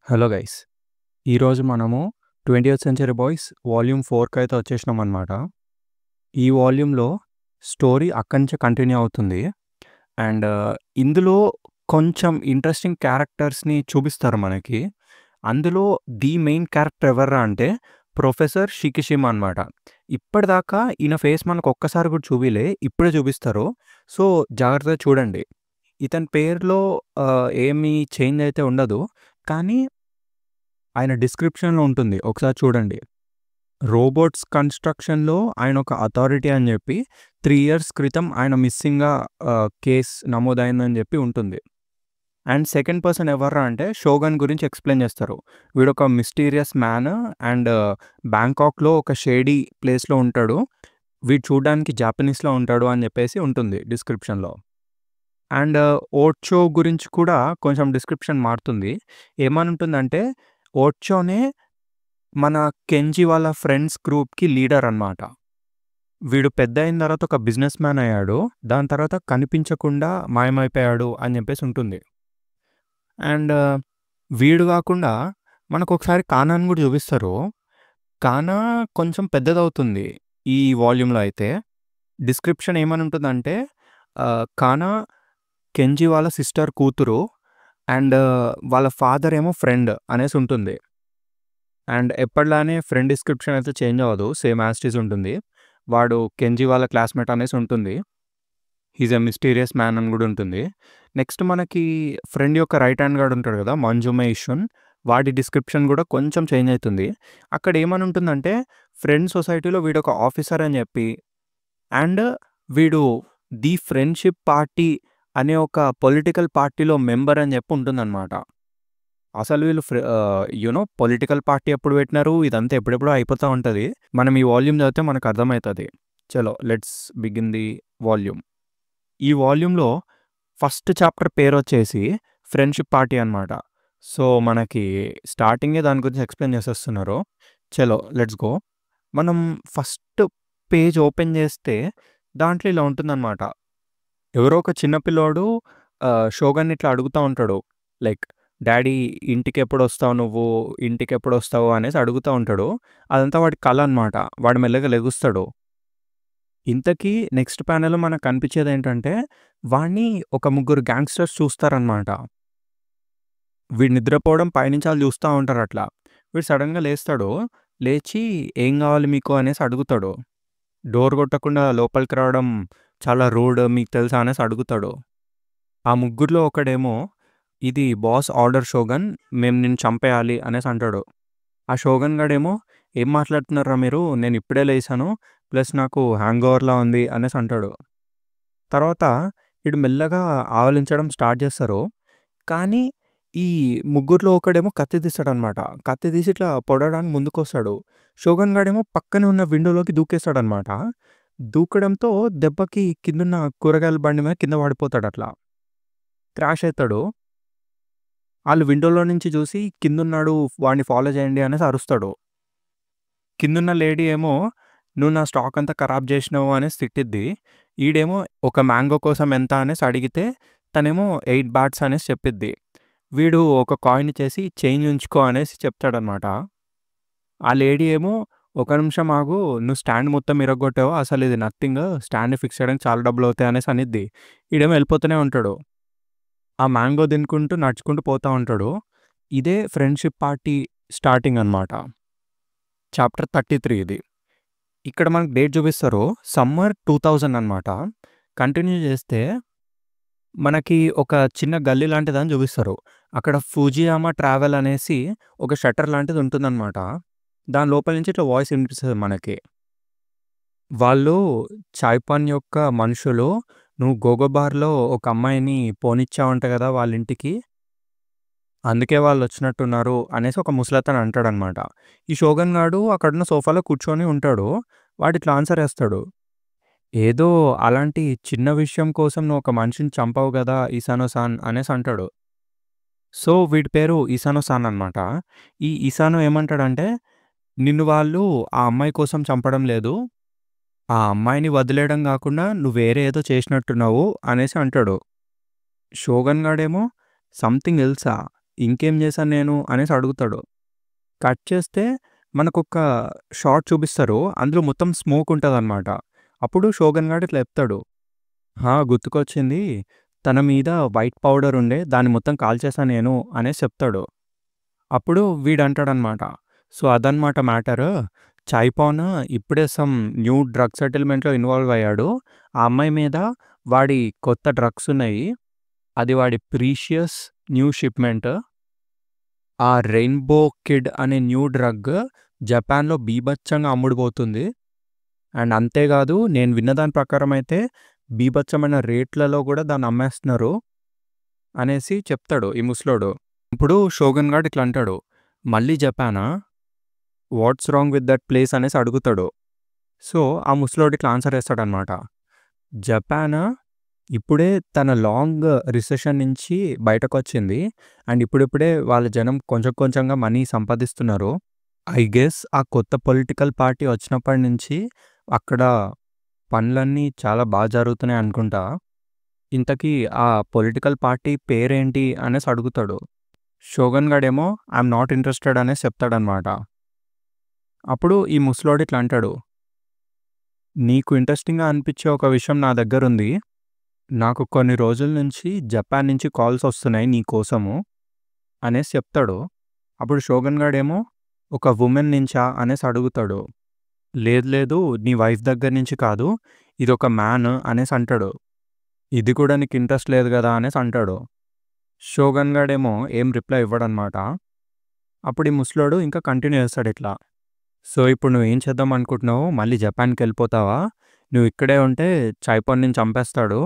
Hello guys! ఈరోజు మనము 20th century boys volume 4 కైతే వచ్చేసినామనమాట. ఈ వాల్యూమ్‌లో స్టోరీ అక్కడి నుంచే కంటిన్యూ అవుతుంది. అండ్ ఇందులో కొంచెం ఇంట్రెస్టింగ్ క్యారెక్టర్స్‌ని చూపిస్తారు మనకి. అందులో ది మెయిన్ క్యారెక్టర్ ఎవర్రా అంటే ప్రొఫెసర్ షికిషిమా అనమాట. ఇప్పటిదాకా ఈయన ఫేస్ మనకు ఒక్కసారి కూడా చూపియలే. ఇప్పుడే చూపిస్తారు. సో, జాగ్రత్తగా చూడండి. ఇతని పేరులో ఏమీ చేంజ్ అయితే ఉండదు. కానీ ఆయన డిస్క్రిప్షన్‌లో ఉంటుంది. ఒకసారి చూడండి. రోబోట్స్ కన్‌స్ట్రక్షన్‌లో ఆయన ఒక అథారిటీ అని చెప్పి 3 ఇయర్స్ క్రితం ఆయన మిస్సింగ్‌గా కేస్ నమోదైందని చెప్పి ఉంటుంది. అండ్ సెకండ్ పర్సన్ ఎవర్రా అంటే షోగన్ గురించి ఎక్స్‌ప్లెయిన్ చేస్తారు. వీడొక మిస్టీరియస్ మ్యాన్ అండ్ బ్యాంకాక్‌లో ఒక షేడీ ప్లేస్‌లో ఉంటాడు. వీడు చూడడానికి జాపనీస్‌లో ఉంటాడు అని చెప్పేసి ఉంటుంది డిస్క్రిప్షన్‌లో. అండ్ ఓర్చో గురించి కూడా కొంచెం డిస్క్రిప్షన్ మారుతుంది. ఏమని ఉంటుందంటే ఓర్చోనే మన కెంజీ వాళ్ళ ఫ్రెండ్స్ గ్రూప్‌కి లీడర్ అనమాట. వీడు పెద్దయిన తర్వాత ఒక బిజినెస్ మ్యాన్ అయ్యాడు. దాని తర్వాత కనిపించకుండా మాయమైపోయాడు అని చెప్పేసి ఉంటుంది. అండ్ వీడు కాకుండా మనకొకసారి కానాని కూడా చూపిస్తారు. కానా కొంచెం పెద్దదవుతుంది ఈ వాల్యూమ్‌లో అయితే. డిస్క్రిప్షన్ ఏమని ఉంటుందంటే కానా కెంజీ వాళ్ళ సిస్టర్ కూతురు అండ్ వాళ్ళ ఫాదర్ ఏమో ఫ్రెండ్ అనేసి ఉంటుంది. అండ్ ఎప్పటిలానే ఫ్రెండ్ డిస్క్రిప్షన్ అయితే చేంజ్ అవ్వదు. సేమ్ యాజ్ ఇట్ ఈజ్ ఉంటుంది. వాడు కెంజీ వాళ్ళ క్లాస్‌మేట్ అనేసి ఉంటుంది. He is a mysterious man అని కూడా ఉంటుంది. నెక్స్ట్ మనకి ఫ్రెండ్ యొక్క రైట్ హ్యాండ్ గార్డ్ ఉంటాడు కదా! మంజుమే ఇషున్. వాడి డిస్క్రిప్షన్ కూడా కొంచెం చేంజ్ అయితుంది. అక్కడ ఏమని ఉంటుందంటే ఫ్రెండ్ సొసైటీలో వీడొక ఆఫీసర్ అని చెప్పి అండ్ వీడు ది ఫ్రెండ్‌షిప్ పార్టీ అనే ఒక పొలిటికల్ పార్టీలో మెంబర్ అని చెప్పి ఉంటుందన్నమాట. అసలు వీళ్ళు పొలిటికల్ పార్టీ ఎప్పుడు పెట్టినారు? ఇదంతా ఎప్పుడెప్పుడో అయిపోతా ఉంటది. మనం ఈ వాల్యూమ్ చదివితే మనకు అర్థమైతది. చలో లెట్స్ బిగిన్ ది వాల్యూమ్. ఈ వాల్యూమ్‌లో ఫస్ట్ చాప్టర్ పేరొచ్చేసి ఫ్రెండ్‌షిప్ పార్టీ అనమాట. సో, మనకి స్టార్టింగే దాని గురించి ఎక్స్‌ప్లెయిన్ చేసేస్తున్నారు. చలో లెట్స్ గో. మనం ఫస్ట్ పేజ్ ఓపెన్ చేస్తే దాంట్లో ఇలా ఉంటుందన్నమాట. ఎవరో ఒక చిన్న పిల్లోడు షోగన్‌ని ఇట్లా అడుగుతా ఉంటాడు. లైక్ డాడీ ఇంటికెప్పుడొస్తావు నువ్వు? ఇంటికెప్పుడొస్తావు? అనేసి అడుగుతా ఉంటాడు. అదంతా వాడి కల అనమాట. వాడు మెల్లగా లెగుస్తాడు. ఇంతకీ నెక్స్ట్ ప్యానెల్‌లో మనకు కనిపించేదేంటంటే వాడిని ఒక ముగ్గురు గ్యాంగ్‌స్టర్స్ చూస్తారనమాట. వీడు నిద్రపోవడం పైనుంచి ఆళ్ళు చూస్తా ఉంటారట్లా. వీడు సడెన్‌గా లేస్తాడు. లేచి "ఏం కావాలి మీకు?" అనేసి అడుగుతాడు. డోర్ కొట్టకుండా లోపలికి రావడం చాలా రూడ్ మీకు తెలుసా? అనేసి అడుగుతాడు. ఆ ముగ్గురిలో ఒకడేమో ఇది బాస్ ఆర్డర్ షోగన్. మేము నిన్ను చంపేయాలి అనేసి అంటాడు. ఆ షోగన్ గాడేమో ఏం మాట్లాడుతున్నారురా మీరు? నేను ఇప్పుడే లేసాను. ప్లస్ నాకు హ్యాంగ్ ఓవర్‌లా ఉంది అనేసి అంటాడు. తర్వాత ఈడు మెల్లగా ఆవలించడం స్టార్ట్ చేస్తారు. కానీ ఈ ముగ్గురిలో ఒకడేమో కత్తి తీస్తాడనమాట. కత్తి తీసి ఇట్లా పొడవడానికి ముందుకొస్తాడు. షోగన్ గాడేమో పక్కనే ఉన్న విండోలోకి దూకేస్తాడనమాట. దూకడంతో దెబ్బకి కిందున్న కూరగాయల బండి మీద కింద పడిపోతాడట్లా. క్రాష్ అయితాడు. ఆళ్ళు విండోలో నుంచి చూసి కిందున్నాడు వాడిని ఫాలో చేయండి అనేసి అరుస్తాడు. కిందున్న లేడీ ఏమో నువ్వు నా స్టాక్ అంతా ఖరాబ్ చేసినావు అనేసి తిట్టిద్ది. ఈడేమో ఒక మ్యాంగో కోసం ఎంత అనేసి అడిగితే తనేమో 8 బాట్స్ అనేసి చెప్పిద్ది. వీడు ఒక కాయిన్ ఇచ్చేసి చేంజ్ ఉంచుకో అనేసి చెప్తాడనమాట. ఆ లేడీ ఏమో ఒక నిమిషం ఆగు, నువ్వు స్టాండ్ మొత్తం ఇరగ్గొట్టావు. అసలు ఇది నథింగ్. స్టాండ్ ఫిక్స్ చేయడానికి చాలా డబ్బులవుతాయి అనేసి అనిద్ది. ఈడేమో వెళ్ళిపోతూనే ఉంటాడు. ఆ మ్యాంగో తినుకుంటూ నడుచుకుంటూ పోతా ఉంటాడు. ఇదే ఫ్రెండ్‌షిప్ పార్టీ స్టార్టింగ్ అనమాట. చాప్టర్ 33 ఇది. ఇక్కడ మనకు డేట్ చూపిస్తారు. సమ్మర్ 2000 అనమాట. కంటిన్యూ చేస్తే మనకి ఒక చిన్న గల్లీ లాంటిదని చూపిస్తారు. అక్కడ ఫూజియామా ట్రావెల్ అనేసి ఒక షట్టర్ లాంటిది ఉంటుందనమాట. దాని లోపల నుంచి ఇట్లా వాయిస్ వినిపిస్తది మనకి. వాళ్ళు చాయ్‌పాన్ యొక్క మనుషులు నువ్వు గోగోబార్‌లో ఒక అమ్మాయిని పోనిచ్చావంట కదా వాళ్ళింటికి. అందుకే వాళ్ళొచ్చినట్టున్నారు అనేసి ఒక ముసలతను అంటాడనమాట. ఈ షోగన్ గాడు అక్కడున్న సోఫాలో కూర్చొని ఉంటాడు. వాడిట్లా ఆన్సర్ ఏస్తాడు. ఏదో అలాంటి చిన్న విషయం కోసం నువ్వు ఒక మనిషిని చంపావు గదా! ఇసానో-సాన్ అనేసి అంటాడు. సో, వీడి పేరు ఇసానో-సాన్ అనమాట. ఈ ఇసానో ఏమంటాడంటే, నిన్ను వాళ్ళు ఆ అమ్మాయి కోసం చంపడం లేదు. ఆ అమ్మాయిని వదిలేయడం గాకుండా నువ్వు వేరే ఏదో చేసినట్టున్నావు అనేసి అంటాడు. షోగన్ గాడేమో సంథింగ్ ఎల్సా? ఇంకేం చేశాను నేను అనేసి అడుగుతాడు. కట్ చేస్తే మనకొక షాట్ చూపిస్తారు. అందులో మొత్తం స్మోక్ ఉంటదనమాట. అప్పుడు షోగన్ గాడు ఇట్లా చెప్తాడు. గుర్తుకొచ్చింది. తన మీద వైట్ పౌడర్ ఉండే దాన్ని మొత్తం కాల్చేశా నేను అనేసి చెప్తాడు. అప్పుడు వీడంటాడనమాట. సో, అదనమాట మ్యాటరు. చాయ్‌పాన్ ఇప్పుడే సమ్ న్యూ డ్రగ్ సెటిల్‌మెంట్‌లో ఇన్వాల్వ్ అయ్యాడు. ఆ అమ్మాయి మీద వాడి కొత్త డ్రగ్స్ ఉన్నాయి. అది వాడి ప్రీషియస్ న్యూ షిప్‌మెంట్. ఆ రెయిన్‌బో కిడ్ అనే న్యూ డ్రగ్ జపాన్‌లో బీభత్సంగా అమ్ముడుపోతుంది. అండ్ అంతేకాదు నేను విన్న దాని ప్రకారం అయితే బీభత్సమైన రేట్లలో కూడా దాన్ని అమ్మేస్తున్నారు అనేసి చెప్తాడు ఈ ముసలోడు. ఇప్పుడు షోగన్ గాడు ఇట్లా అంటాడు. మళ్ళీ జపానా? What's wrong with that place అనేసి అడుగుతాడు. సో, ఆ ముసలోడు ఇట్లా ఆన్సర్ చేస్తాడనమాట. జపాన్ ఇప్పుడే తన లాంగ్ రిసెషన్ నుంచి బయటకొచ్చింది. అండ్ ఇప్పుడిప్పుడే వాళ్ళ జనం కొంచెం కొంచెంగా మనీ సంపాదిస్తున్నారు. ఐ గెస్ ఆ కొత్త పొలిటికల్ పార్టీ వచ్చినప్పటి నుంచి అక్కడ పనులన్నీ చాలా జరుగుతున్నాయి అనుకుంటా. ఇంతకీ ఆ పొలిటికల్ పార్టీ పేరేంటి అనేసి అడుగుతాడు. షోగన్ గాడేమో ఐఎమ్ నాట్ ఇంట్రెస్టెడ్ అనేసి చెప్తాడనమాట. అప్పుడు ఈ ముసలోడు ఇట్లా అంటాడు. నీకు ఇంట్రెస్టింగ్‌గా అనిపించే ఒక విషయం నా దగ్గరుంది. నాకు కొన్ని రోజుల నుంచి జపాన్ నుంచి కాల్స్ వస్తున్నాయి నీ కోసము అనేసి చెప్తాడు. అప్పుడు షోగన్ గాడేమో ఒక వుమెన్ నుంచా అనేసి అడుగుతాడు. లేదు లేదు నీ వైఫ్ దగ్గర నుంచి కాదు, ఇదొక మ్యాన్ అనేసి అంటాడు. ఇది కూడా నీకు ఇంట్రెస్ట్ లేదు కదా అనేసి అంటాడు. షోగన్ గాడేమో ఏం రిప్లై ఇవ్వడనమాట. అప్పుడు ఈ ముసలోడు ఇంకా కంటిన్యూ చేస్తాడు ఇట్లా. సో, ఇప్పుడు నువ్వేం చేద్దాం అనుకుంటున్నావు? మళ్ళీ జపాన్‌కి వెళ్ళిపోతావా? నువ్వు ఇక్కడే ఉంటే చాయ్‌పాన్ నిన్ను చంపేస్తాడు.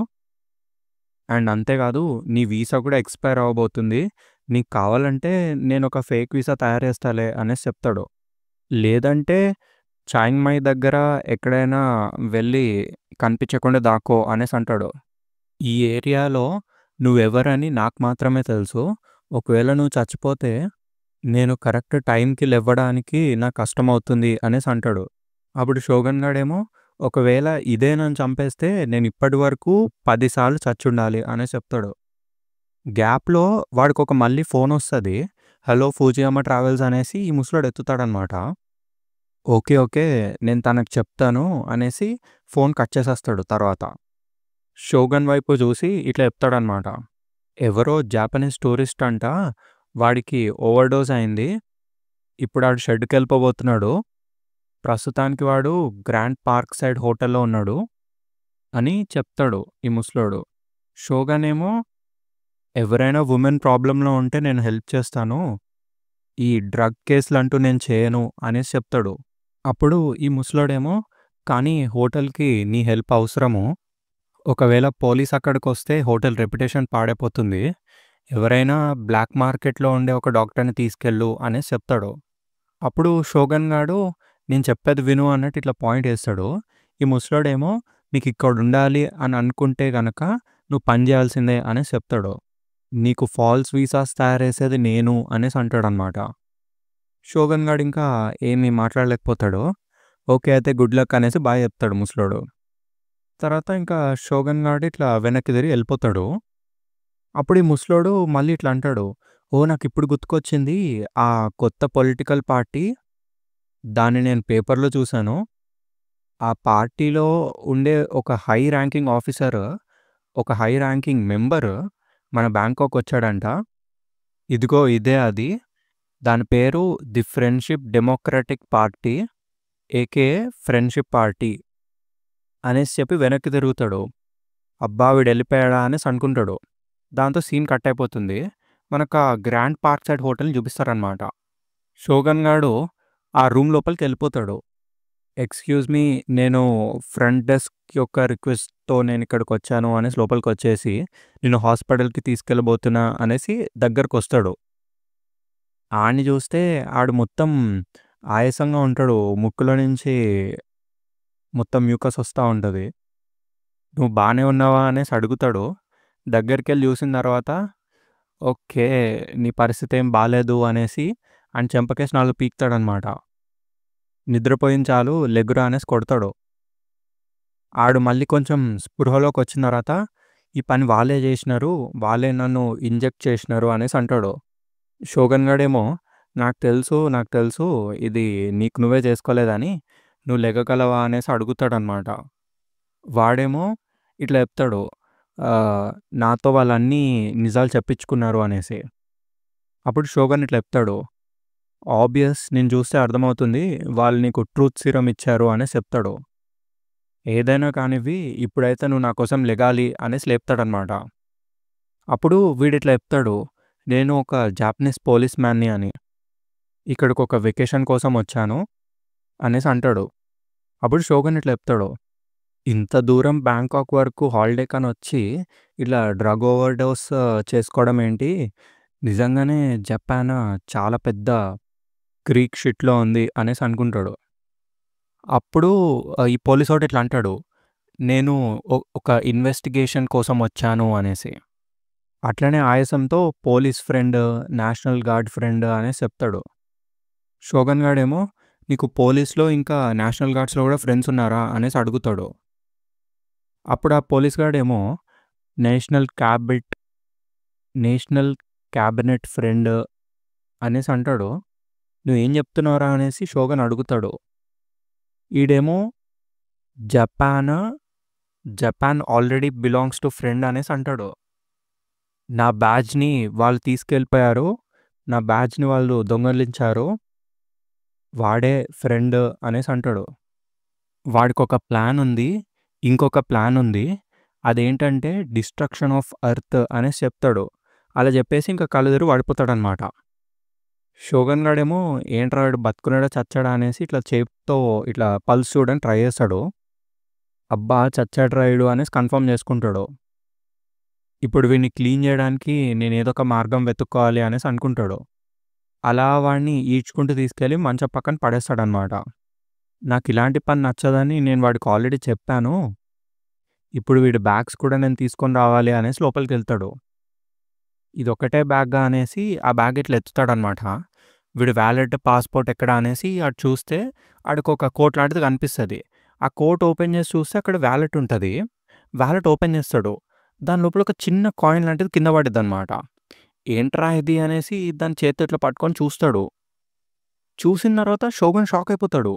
అండ్ అంతేకాదు నీ వీసా కూడా ఎక్స్‌పైర్ అవ్వబోతుంది. నీకు కావాలంటే నేనొక ఫేక్ వీసా తయారు చేస్తాలే అనేసి చెప్తాడు. లేదంటే చాంగ్ మై దగ్గర ఎక్కడైనా వెళ్ళి కనిపించకుండా దాక్కో అనేసి అంటాడు. ఈ ఏరియాలో నువ్వెవరని నాకు మాత్రమే తెలుసు. ఒకవేళ నువ్వు చచ్చిపోతే నేను కరెక్ట్ టైంకి లెవ్వడానికి నాకు కష్టమవుతుంది అనేసి అంటాడు. అప్పుడు షోగన్ గాడేమో ఒకవేళ ఇదే నన్ను చంపేస్తే నేను ఇప్పటి వరకు 10 సార్లు చచ్చుండాలి అనేసి చెప్తాడు. గ్యాప్‌లో వాడికొక మళ్ళీ ఫోనొస్తది. హలో ఫూజియామా ట్రావెల్స్ అనేసి ఈ ముసలోడు ఎత్తుతాడనమాట. ఓకే. ఓకే. నేను తనకి చెప్తాను అనేసి ఫోన్ కట్ చేసేస్తాడు తర్వాత. షోగన్ వైపు చూసి ఇట్లా చెప్తాడనమాట. ఎవరో జాపనీస్ టూరిస్ట్ అంట. వాడికి ఓవర్‌డోస్ అయింది. ఇప్పుడు ఆడు షెడ్‌కెళ్ళిపోబోతున్నాడు. ప్రస్తుతానికి వాడు గ్రాండ్ పార్క్ సైడ్ హోటల్‌లో ఉన్నాడు అని చెప్తాడు ఈ ముసలోడు. షోగన్ ఏమో ఎవరైనా వుమెన్ ప్రాబ్లమ్‌లో ఉంటే నేను హెల్ప్ చేస్తాను. ఈ డ్రగ్ కేసులంటూ నేను చేయను అనేసి చెప్తాడు. అప్పుడు ఈ ముసలోడేమో కానీ హోటల్‌కి నీ హెల్ప్ అవసరము. ఒకవేళ పోలీస్ అక్కడికొస్తే హోటల్ రెప్యుటేషన్ పాడైపోతుంది. ఎవరైనా బ్లాక్ మార్కెట్‌లో ఉండే ఒక డాక్టర్‌ని తీసుకెళ్ళు అనేసి చెప్తాడు. అప్పుడు షోగన్ గాడు నేను చెప్పేది విను అన్నట్టు ఇట్లా పాయింట్ ఏస్తాడు. ఈ ముసలోడేమో నీకిక్కడుండాలి అని అనుకుంటే గనక నువ్వు పని చేయాల్సిందే అనేసి చెప్తాడు. నీకు ఫాల్స్ వీసాస్ తయారేసేది నేను అనేసి అంటాడనమాట. షోగన్ గాడు ఇంకా ఏమీ మాట్లాడలేకపోతాడు. ఓకే. అయితే గుడ్ లక్ అనేసి బాయ్ చెప్తాడు ముసలోడు. తర్వాత ఇంకా షోగన్ గాడు ఇట్లా వెనక్కి తిరిగి ఎళ్ళిపోతాడు. అప్పుడు ఈ ముసలోడు మళ్ళీ ఇట్లా అంటాడు. ఓహ్! నాకిప్పుడు గుర్తుకొచ్చింది. ఆ కొత్త పొలిటికల్ పార్టీ దాన్ని నేను పేపర్‌లో చూసాను. ఆ పార్టీలో ఉండే ఒక హై ర్యాంకింగ్ ఆఫీసర్, ఒక హై ర్యాంకింగ్ మెంబర్ మన బ్యాంకాకొచ్చాడంట. ఇదిగో ఇదే అది. దాని పేరు the friendship democratic party AKA friendship party అనేసి చెప్పి వెనక్కి తిరుగుతాడు. అబ్బా! వీడెళ్ళిపోయాడా అనేసి అనుకుంటాడు. దాంతో సీన్ కట్ అయిపోతుంది. మనకు ఆ గ్రాండ్ పార్క్ సైడ్ హోటల్‌ని చూపిస్తారనమాట. షోగన్ గాడు ఆ రూమ్ లోపలికెళ్ళిపోతాడు. ఎక్స్‌క్యూజ్ మీ నేను ఫ్రంట్ డెస్క్ యొక్క రిక్వెస్ట్‌తో నేనిక్కడికొచ్చాను అనేసి లోపలికొచ్చేసి, నిన్ను హాస్పిటల్‌కి తీసుకెళ్ళబోతున్నా అనేసి దగ్గరకొస్తాడు. ఆడిని చూస్తే ఆడు మొత్తం ఆయాసంగా ఉంటాడు. ముక్కులో నుంచి మొత్తం మ్యూకస్ వస్తా ఉంటది. నువ్వు బానే ఉన్నావా అనేసి అడుగుతాడు. దగ్గరికెళ్ళి చూసిన తర్వాత, ఓకే. నీ పరిస్థితేం బాలేదు అనేసి ఆని చెంపకేసి 4 పీకుతాడనమాట. నిద్రపోయింది చాలు లెగురా అనేసి కొడతాడు. ఆడు మళ్ళీ కొంచెం స్పృహలోకొచ్చిన తర్వాత, ఈ పని వాళ్ళే జేసినారు. వాళ్ళే నన్ను ఇంజెక్ట్ చేసినారు అనేసి అంటాడు. షోగన్ గాడేమో నాకు తెలుసు ఇది నీకు నువ్వే చేసుకోలేదని. నువ్వు లెగగలవా అనేసి అడుగుతాడనమాట. వాడేమో ఇట్లా చెప్తాడు. నాతో వాళ్ళన్నీ నిజాలు చెప్పించుకున్నారు అనేసి. అప్పుడు షోగన్ ఇట్లా చెప్తాడు. నేను చూస్తే అర్థమవుతుంది. వాళ్ళు నీకు ట్రూత్ సీరమ్ ఇచ్చారు అనేసి చెప్తాడు. ఏదైనా కానివ్వి ఇప్పుడైతే నువ్వు నా కోసం లెగాలి అనేసి లేపుతాడనమాట. అప్పుడు వీడిట్లా చెప్తాడు. నేను ఒక జాపనీస్ పోలీస్ మ్యాన్ని అని. ఇక్కడికి ఒక వెకేషన్ కోసం వచ్చాను అనేసి అంటాడు. అప్పుడు షోగన్ ఇట్లా చెప్తాడు. ఇంత దూరం బ్యాంకాక్ వరకు హాలిడే కని వచ్చి ఇట్లా డ్రగ్ ఓవర్‌డోస్ చేసుకోవడం ఏంటి? నిజంగానే జపాన్ చాలా పెద్ద క్రీక్ షిట్‌లో ఉంది అనేసి అనుకుంటాడు. అప్పుడు ఈ పోలీసోడు ఇట్లా అంటాడు. నేను ఒక ఇన్వెస్టిగేషన్ కోసం వచ్చాను అనేసి. అట్లనే ఆయాసంతో police friend, national guard friend అనేసి చెప్తాడు. షోగన్ గాడేమో నీకు పోలీస్‌లో ఇంకా నేషనల్ గార్డ్స్‌లో కూడా ఫ్రెండ్స్ ఉన్నారా అనేసి అడుగుతాడు. అప్పుడు ఆ పోలీస్ గాడేమో నేషనల్ క్యాబినెట్ ఫ్రెండ్ అనేసి అంటాడు. నువ్వేం చెప్తున్నావురా అనేసి షోగన్ అడుగుతాడు. ఈడేమో Japan already belongs to friend అనేసి అంటాడు. నా బ్యాడ్జ్‌ని వాళ్ళు తీసుకెళ్ళిపోయారు. నా బ్యాడ్జ్‌ని వాళ్ళు దొంగిలించారు. వాడే ఫ్రెండ్ అనేసి అంటాడు. వాడికొక ప్లాన్ ఉంది. ఇంకొక ప్లాన్ ఉంది. అదేంటంటే డిస్ట్రక్షన్ ఆఫ్ ఎర్త్ అనేసి చెప్తాడు. అలా చెప్పేసి ఇంకా కళ్ళెదురు పడిపోతాడనమాట. షోగన్ గాడేమో ఏంట్రా వీడు బతుకున్నాడా చచ్చాడా అనేసి ఇట్లా చేత్తో ఇట్లా పల్స్ చూడడానికి ట్రై చేస్తాడు. అబ్బా చచ్చాడురా ఈడు అనేసి కన్ఫర్మ్ చేసుకుంటాడు. ఇప్పుడు వీడిని క్లీన్ చేయడానికి నేను ఏదో ఒక మార్గం వెతుక్కోవాలి అనేసి అనుకుంటాడు. అలా వాడిని ఈడ్చుకుంటూ తీసుకెళ్ళి మంచం పక్కన పడేస్తాడనమాట. నాకు ఇలాంటి పని నచ్చదని నేను వాడికి ఆల్రెడీ చెప్పాను. ఇప్పుడు వీడి బ్యాగ్స్ కూడా నేను తీసుకొని రావాలి అనేసి లోపలికి వెళ్తాడు. ఇదొక్కటే బ్యాగ్గా అనేసి ఆ బ్యాగ్ ఇట్లా ఎత్తుతాడనమాట. వీడి వ్యాలెట్, పాస్పోర్ట్ ఎక్కడ అనేసి అటు చూస్తే ఆడికొక కోట్ లాంటిది కనిపిస్తుంది. ఆ కోట్ ఓపెన్ చేసి చూస్తే అక్కడ వ్యాలెట్ ఉంటుంది. వ్యాలెట్ ఓపెన్ చేస్తాడు. దాని లోపల ఒక చిన్న కాయిన్ లాంటిది కింద పడిద్ది అనమాట. ఏంట్రా ఇది అనేసి దాని చేతితో ఇట్లా పట్టుకొని చూస్తాడు. చూసిన తర్వాత షోగన్ షాక్ అయిపోతాడు.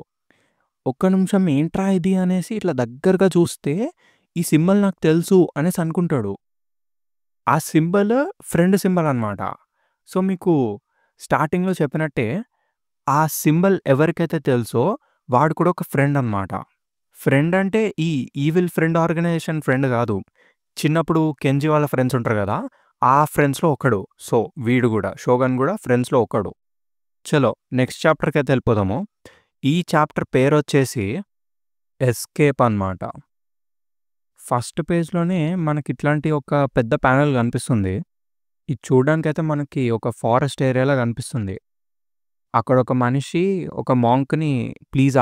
ఒక్క నిమిషం ఏంట్రా ఇది అనేసి ఇట్లా దగ్గరగా చూస్తే ఈ సింబల్ నాకు తెలుసు అనేసి అనుకుంటాడు. ఆ సింబల్ ఫ్రెండ్ సింబల్ అనమాట. సో మీకు స్టార్టింగ్‌లో చెప్పినట్టే ఆ సింబల్ ఎవరికైతే తెలుసో వాడు కూడా ఒక ఫ్రెండ్ అనమాట. ఫ్రెండ్ అంటే ఈ ఈవిల్ ఫ్రెండ్ ఆర్గనైజేషన్ ఫ్రెండ్ కాదు. చిన్నప్పుడు కెంజీ వాళ్ళ ఫ్రెండ్స్ ఉంటారు కదా! ఆ ఫ్రెండ్స్‌లో ఒకడు. సో వీడు కూడా షోగన్ కూడా ఫ్రెండ్స్‌లో ఒకడు. చలో నెక్స్ట్ చాప్టర్‌కైతే వెళ్ళిపోదాము. ఈ చాప్టర్ పేరొచ్చేసి ఎస్కేప్ అనమాట. ఫస్ట్ పేజ్‌లోనే మనకి ఇట్లాంటి ఒక పెద్ద ప్యానెల్ కనిపిస్తుంది. ఇది చూడడానికైతే మనకి ఒక ఫారెస్ట్ ఏరియాలా కనిపిస్తుంది. అక్కడ ఒక మనిషి ఒక మాంక్‌ని ప్లీజ్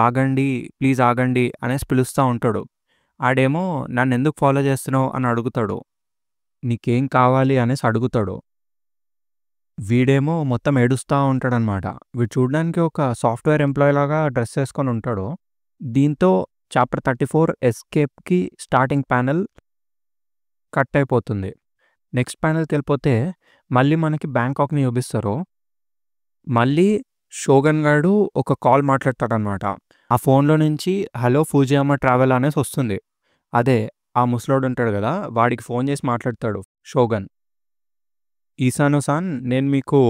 ఆగండి అనేసి పిలుస్తా ఉంటాడు. ఆడేమో నన్నెందుకు ఫాలో చేస్తున్నావు అని అడుగుతాడు. నీకేం కావాలి అనేసి అడుగుతాడు. వీడేమో మొత్తం ఏడుస్తా ఉంటాడనమాట. వీడు చూడడానికి ఒక సాఫ్ట్‌వేర్ ఎంప్లాయీ లాగా డ్రెస్ చేసుకొని ఉంటాడు. దీంతో చాప్టర్ 34 ఎస్కేప్‌కి స్టార్టింగ్ ప్యానెల్ కట్ అయిపోతుంది. నెక్స్ట్ ప్యానెల్‌కెళ్ళిపోతే మళ్ళీ మనకి బ్యాంకాక్‌ని చూపిస్తారు. మళ్ళీ షోగన్ గాడు ఒక కాల్ మాట్లాడతాడనమాట. ఆ ఫోన్‌లో నుంచి హలో ఫూజియామా ట్రావెల్ అనేసి వస్తుంది. అదే ఆ ముసలోడు ఉంటాడు కదా! వాడికి ఫోన్ చేసి మాట్లాడతాడు షోగన్. ఈసానో-సాన్ నేను మీకు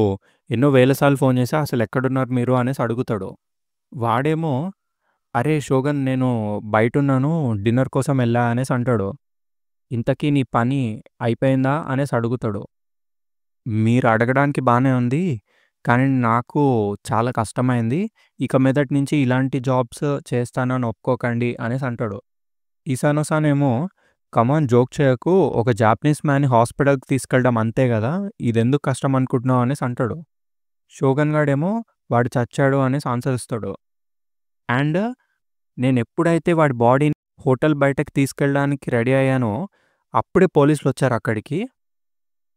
ఎన్నో వేల సార్లు ఫోన్ చేశా. అసలు ఎక్కడున్నారు మీరు అనేసి అడుగుతాడు. వాడేమో అరే షోగన్ నేను బయటున్నాను. డిన్నర్ కోసం వెళ్ళా అనేసి అంటాడు. ఇంతకీ నీ పని అయిపోయిందా అనేసి అడుగుతాడు. మీరు అడగడానికి బానే ఉంది. కానీ నాకు చాలా కష్టమైంది. ఇక మీదటి నుంచి ఇలాంటి జాబ్స్ చేస్తానని ఒప్పుకోకండి అనేసి అంటాడు. ఈసానో-సాన్ ఏమో కమాన్ జోక్ చేయకు. ఒక జాపనీస్ మ్యాన్‌ని హాస్పిటల్‌కి తీసుకెళ్ళడం అంతే గదా! ఇదెందుకు కష్టం అనుకుంటున్నావు అనేసి అంటాడు. షోగన్ గాడేమో వాడు చచ్చాడు అనేసి ఆన్సర్ ఇస్తాడు. అండ్ నేనెప్పుడైతే వాడి బాడీని హోటల్ బయటకి తీసుకెళ్ళడానికి రెడీ అయ్యానో అప్పుడే పోలీసులొచ్చారు అక్కడికి.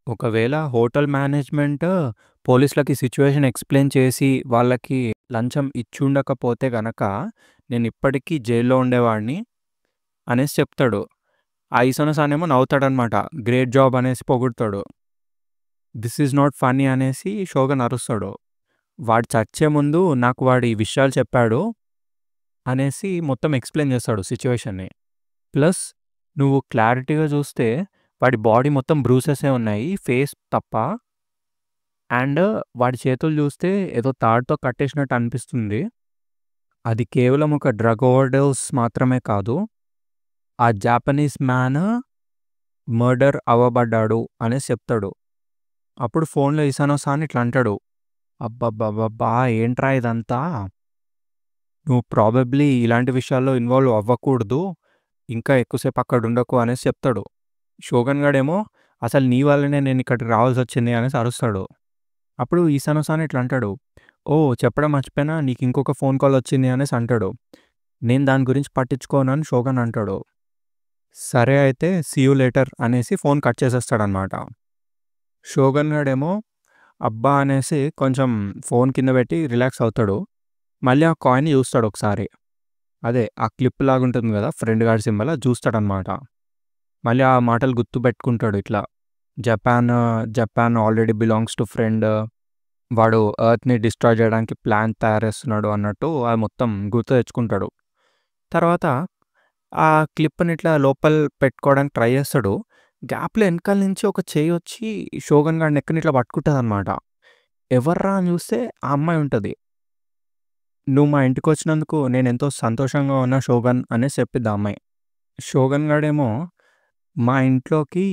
ఒకవేళ హోటల్ మేనేజ్‌మెంట్ పోలీసులకి సిట్యుయేషన్ ఎక్స్‌ప్లెయిన్ చేసి వాళ్ళకి లంచం ఇచ్చుండకపోతే గనక నేనిప్పటికీ జైల్‌లో ఉండేవాడిని అనేసి చెప్తాడు. ఆ ఈసానో-సాన్ ఏమో నవ్వుతాడనమాట. గ్రేట్ జాబ్ అనేసి పొగుడుతాడు. దిస్ ఈజ్ నాట్ ఫన్నీ అనేసి షోగన్ అరుస్తాడు. వాడు చచ్చే ముందు నాకు వాడు ఈ విషయాలు చెప్పాడు అనేసి మొత్తం ఎక్స్‌ప్లెయిన్ చేస్తాడు సిట్యుయేషన్‌ని. ప్లస్ నువ్వు క్లారిటీగా చూస్తే వాడి బాడీ మొత్తం బ్రూసెసే ఉన్నాయి. ఫేస్ తప్ప. అండ్ వాడి చేతులు చూస్తే ఏదో తాడుతో కట్టేసినట్టు అనిపిస్తుంది. అది కేవలం ఒక డ్రగ్ ఓవర్‌డోస్ మాత్రమే కాదు. ఆ జాపనీస్ మ్యాన్ మర్డర్ అవ్వబడ్డాడు అనేసి చెప్తాడు. అప్పుడు ఫోన్‌లో ఇసానో-సాన్ ఇట్లా అంటాడు. అబ్బబ్బబ్బబ్బా! ఏంట్రా ఇదంతా? నువ్వు ప్రాబబ్లీ ఇలాంటి విషయాల్లో ఇన్వాల్వ్ అవ్వకూడదు. ఇంకా ఎక్కువసేపు అక్కడ ఉండకు అనేసి చెప్తాడు. షోగన్ గాడేమో అసలు నీ వల్లనే నేను ఇక్కడికి రావాల్సొచ్చింది అనేసి అరుస్తాడు. అప్పుడు ఇసానో-సాన్ ఇట్లా అంటాడు. ఓహ్! చెప్పడం మర్చిపోయినా నీకు ఇంకొక ఫోన్ కాల్ వచ్చింది అనేసి అంటాడు. నేను దాని గురించి పట్టించుకోను అని షోగన్ అంటాడు. సరే అయితే సీ యూ లేటర్ అనేసి ఫోన్ కట్ చేసేస్తాడనమాట. షోగన్ గాడేమో అబ్బా! అనేసి కొంచెం ఫోన్ కింద పెట్టి రిలాక్స్ అవుతాడు. మళ్ళీ ఆ కాయిన్‌ని చూస్తాడు ఒకసారి. అదే ఆ క్లిప్ లాగుంటుంది కదా! ఫ్రెండ్ గాడి సింబల్ అది చూస్తాడనమాట. మళ్ళీ ఆ మాటలు గుర్తుపెట్టుకుంటాడు ఇట్లా. Japan already belongs to friend. వాడు ఎర్త్‌ని డిస్ట్రాయ్ చేయడానికి ప్లాన్ తయారు చేస్తున్నాడు అన్నట్టు అది మొత్తం గుర్తు తెచ్చుకుంటాడు. తర్వాత ఆ క్లిప్‌ని ఇట్లా లోపల పెట్టుకోవడానికి ట్రై చేస్తాడు. గ్యాప్‌లో ఎనకాల నుంచి ఒక చెయ్యి వచ్చి షోగన్ గాడి నెక్‌ని ఇట్లా పట్టుకుంటదనమాట. ఎవర్రా అని చూస్తే ఆ అమ్మాయి ఉంటది. నువ్వు మా ఇంటికొచ్చినందుకు నేనెంతో సంతోషంగా ఉన్నా షోగన్ అనేసి చెప్పిద్ది ఆ అమ్మాయి. షోగన్ గాడేమో మా ఇంట్లోకి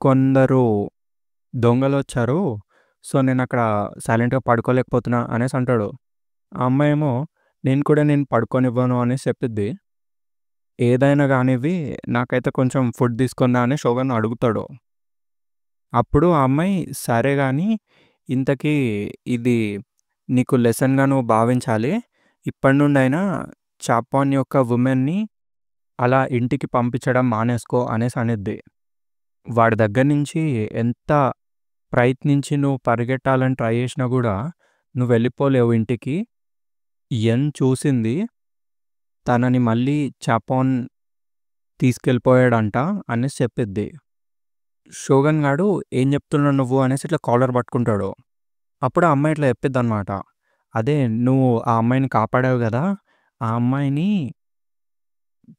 కొందరు దొంగలొచ్చారు. సో, నేనక్కడ సైలెంట్‌గా పడుకోలేకపోతున్నా అనేసి అంటాడు. ఆ అమ్మాయేమో నేను కూడా నిన్ను పడుకోనివ్వను అనేసి చెప్పిద్ది. ఏదైనా గానివ్వి నాకైతే కొంచెం ఫుడ్ తీసుకొని రా అని షోగన్ అడుగుతాడు. అప్పుడు ఆ అమ్మాయి సరే గానీ ఇంతకీ ఇది నీకు లెసన్‌గా నువ్వు భావించాలి. ఇప్పటి నుండైనా చాపాన్ యొక్క వుమెన్‌ని అలా ఇంటికి పంపించడం మానేసుకో అనేసి అనిద్ది. వాడి దగ్గర నుంచి ఎంత ప్రయత్నించి నువ్వు పరిగెట్టాలని ట్రై చేసినా గూడా నువ్వు వెళ్ళిపోలేవు ఇంటికి. ఎన్ చూసింది తనని మళ్ళీ చాపాన్ తీసుకెళ్ళిపోయాడంట అనేసి చెప్పిద్ది. షోగన్ గాడు ఏం చెప్తున్నావు నువ్వు అనేసి ఇట్లా కాలర్ పట్టుకుంటాడు. అప్పుడు ఆ అమ్మాయి ఇట్లా చెప్పిద్దనమాట. అదే నువ్వు ఆ అమ్మాయిని కాపాడావు గదా! ఆ అమ్మాయిని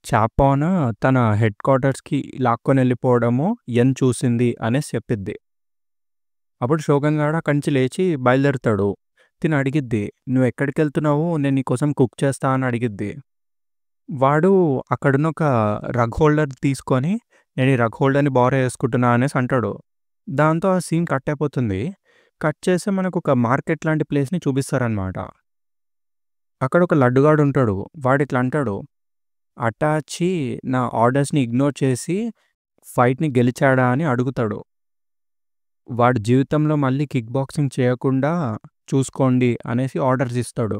చాపాన్ తన హెడ్ క్వార్టర్స్‌కి లాక్కొనెళ్ళిపోవడము ఎన్ చూసింది అనేసి చెప్పిద్ది. అప్పుడు షోగన్ గాడు అక్కడి నుంచి లేచి బయలుదేరుతాడు. తిను అడిగిద్ది. "నువ్వెక్కడికెళ్తున్నావు? నేను నీకోసం కుక్ చేస్తా" అని అడిగిద్ది. వాడు అక్కడున్న ఒక రగ్ హోల్డర్ తీసుకొని నేను ఈ రగ్ హోల్డర్‌ని బోరో చేసుకుంటున్నా అనేసి అంటాడు. దాంతో ఆ సీన్ కట్ అయిపోతుంది. కట్ చేస్తే మనకొక మార్కెట్ లాంటి ప్లేస్‌ని చూపిస్తారనమాట. అక్కడ ఒక లడ్డుగాడు ఉంటాడు. వాడిట్లా అంటాడు. అటాచి నా ఆర్డర్స్‌ని ఇగ్నోర్ చేసి ఫైట్‌ని గెలిచాడా అని అడుగుతాడు. వాడి జీవితంలో మళ్ళీ కిక్ బాక్సింగ్ చేయకుండా చూసుకోండి అనేసి ఆర్డర్స్ ఇస్తాడు.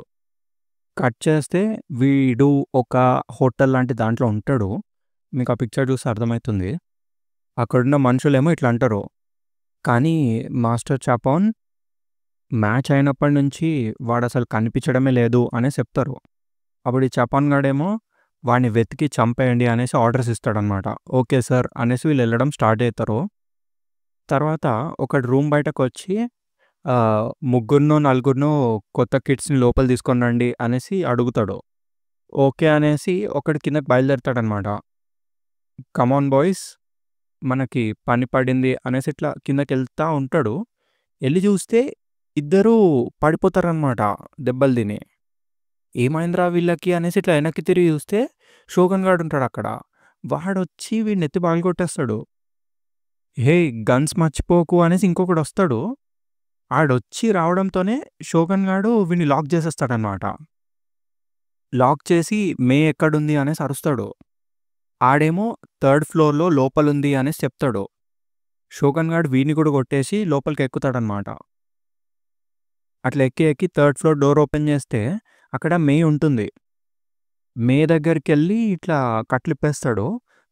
కట్ చేస్తే వీడు ఒక హోటల్ లాంటి దాంట్లో ఉంటాడు. మీకు ఆ పిక్చర్ చూస్తే అర్థమైతుంది. అక్కడున్న మనుషులేమో ఇట్లా అంటారు. కానీ మాస్టర్ చాపాన్ మ్యాచ్ అయినప్పటి నుంచి వాడసలు కనిపించడమే లేదు అనేసి చెప్తారు. అప్పుడు ఈ చపాన్ గాడేమో వాడిని వెతికి చంపేయండి అనేసి ఆర్డర్స్ ఇస్తాడనమాట. ఓకే సార్ అనేసి వీళ్ళు వెళ్ళడం స్టార్ట్ అవుతారు. తర్వాత ఒకడు రూమ్ బయటకొచ్చి ముగ్గురినో నలుగురినో కొత్త కిడ్స్‌ని లోపల తీసుకొని రండి అనేసి అడుగుతాడు. ఓకే అనేసి ఒకడు కిందకి బయలుదేరుతాడనమాట. కమాన్ బాయ్స్ మనకి పని పడింది అనేసి ఇట్లా కిందకెళ్తా ఉంటాడు. ఎళ్లి చూస్తే ఇద్దరూ పడిపోతారనమాట దెబ్బలు తిని. ఏమైందిరా వీళ్ళకి అనేసి ఇట్లా వెనక్కి తిరిగి చూస్తే షోగన్ గాడు ఉంటాడక్కడ. వాడొచ్చి వీడిని ఎత్తి పగలగొట్టేస్తాడు. హేయ్! గన్స్ మర్చిపోకు అనేసి ఇంకొకడొస్తాడు. ఆడొచ్చి రావడంతోనే షోగన్ గాడు వీడిని లాక్ చేసేస్తాడనమాట. లాక్ చేసి మే ఎక్కడుంది అనేసి అరుస్తాడు. ఆడేమో థర్డ్ ఫ్లోర్‌లో లోపలుంది అనేసి చెప్తాడు. షోగన్ గాడు వీడిని కూడా కొట్టేసి లోపలికి ఎక్కుతాడనమాట. అట్లా ఎక్కి థర్డ్ ఫ్లోర్ డోర్ ఓపెన్ చేస్తే అక్కడ మే ఉంటుంది. మే దగ్గరికెళ్ళి ఇట్లా కట్లిప్పేస్తాడు.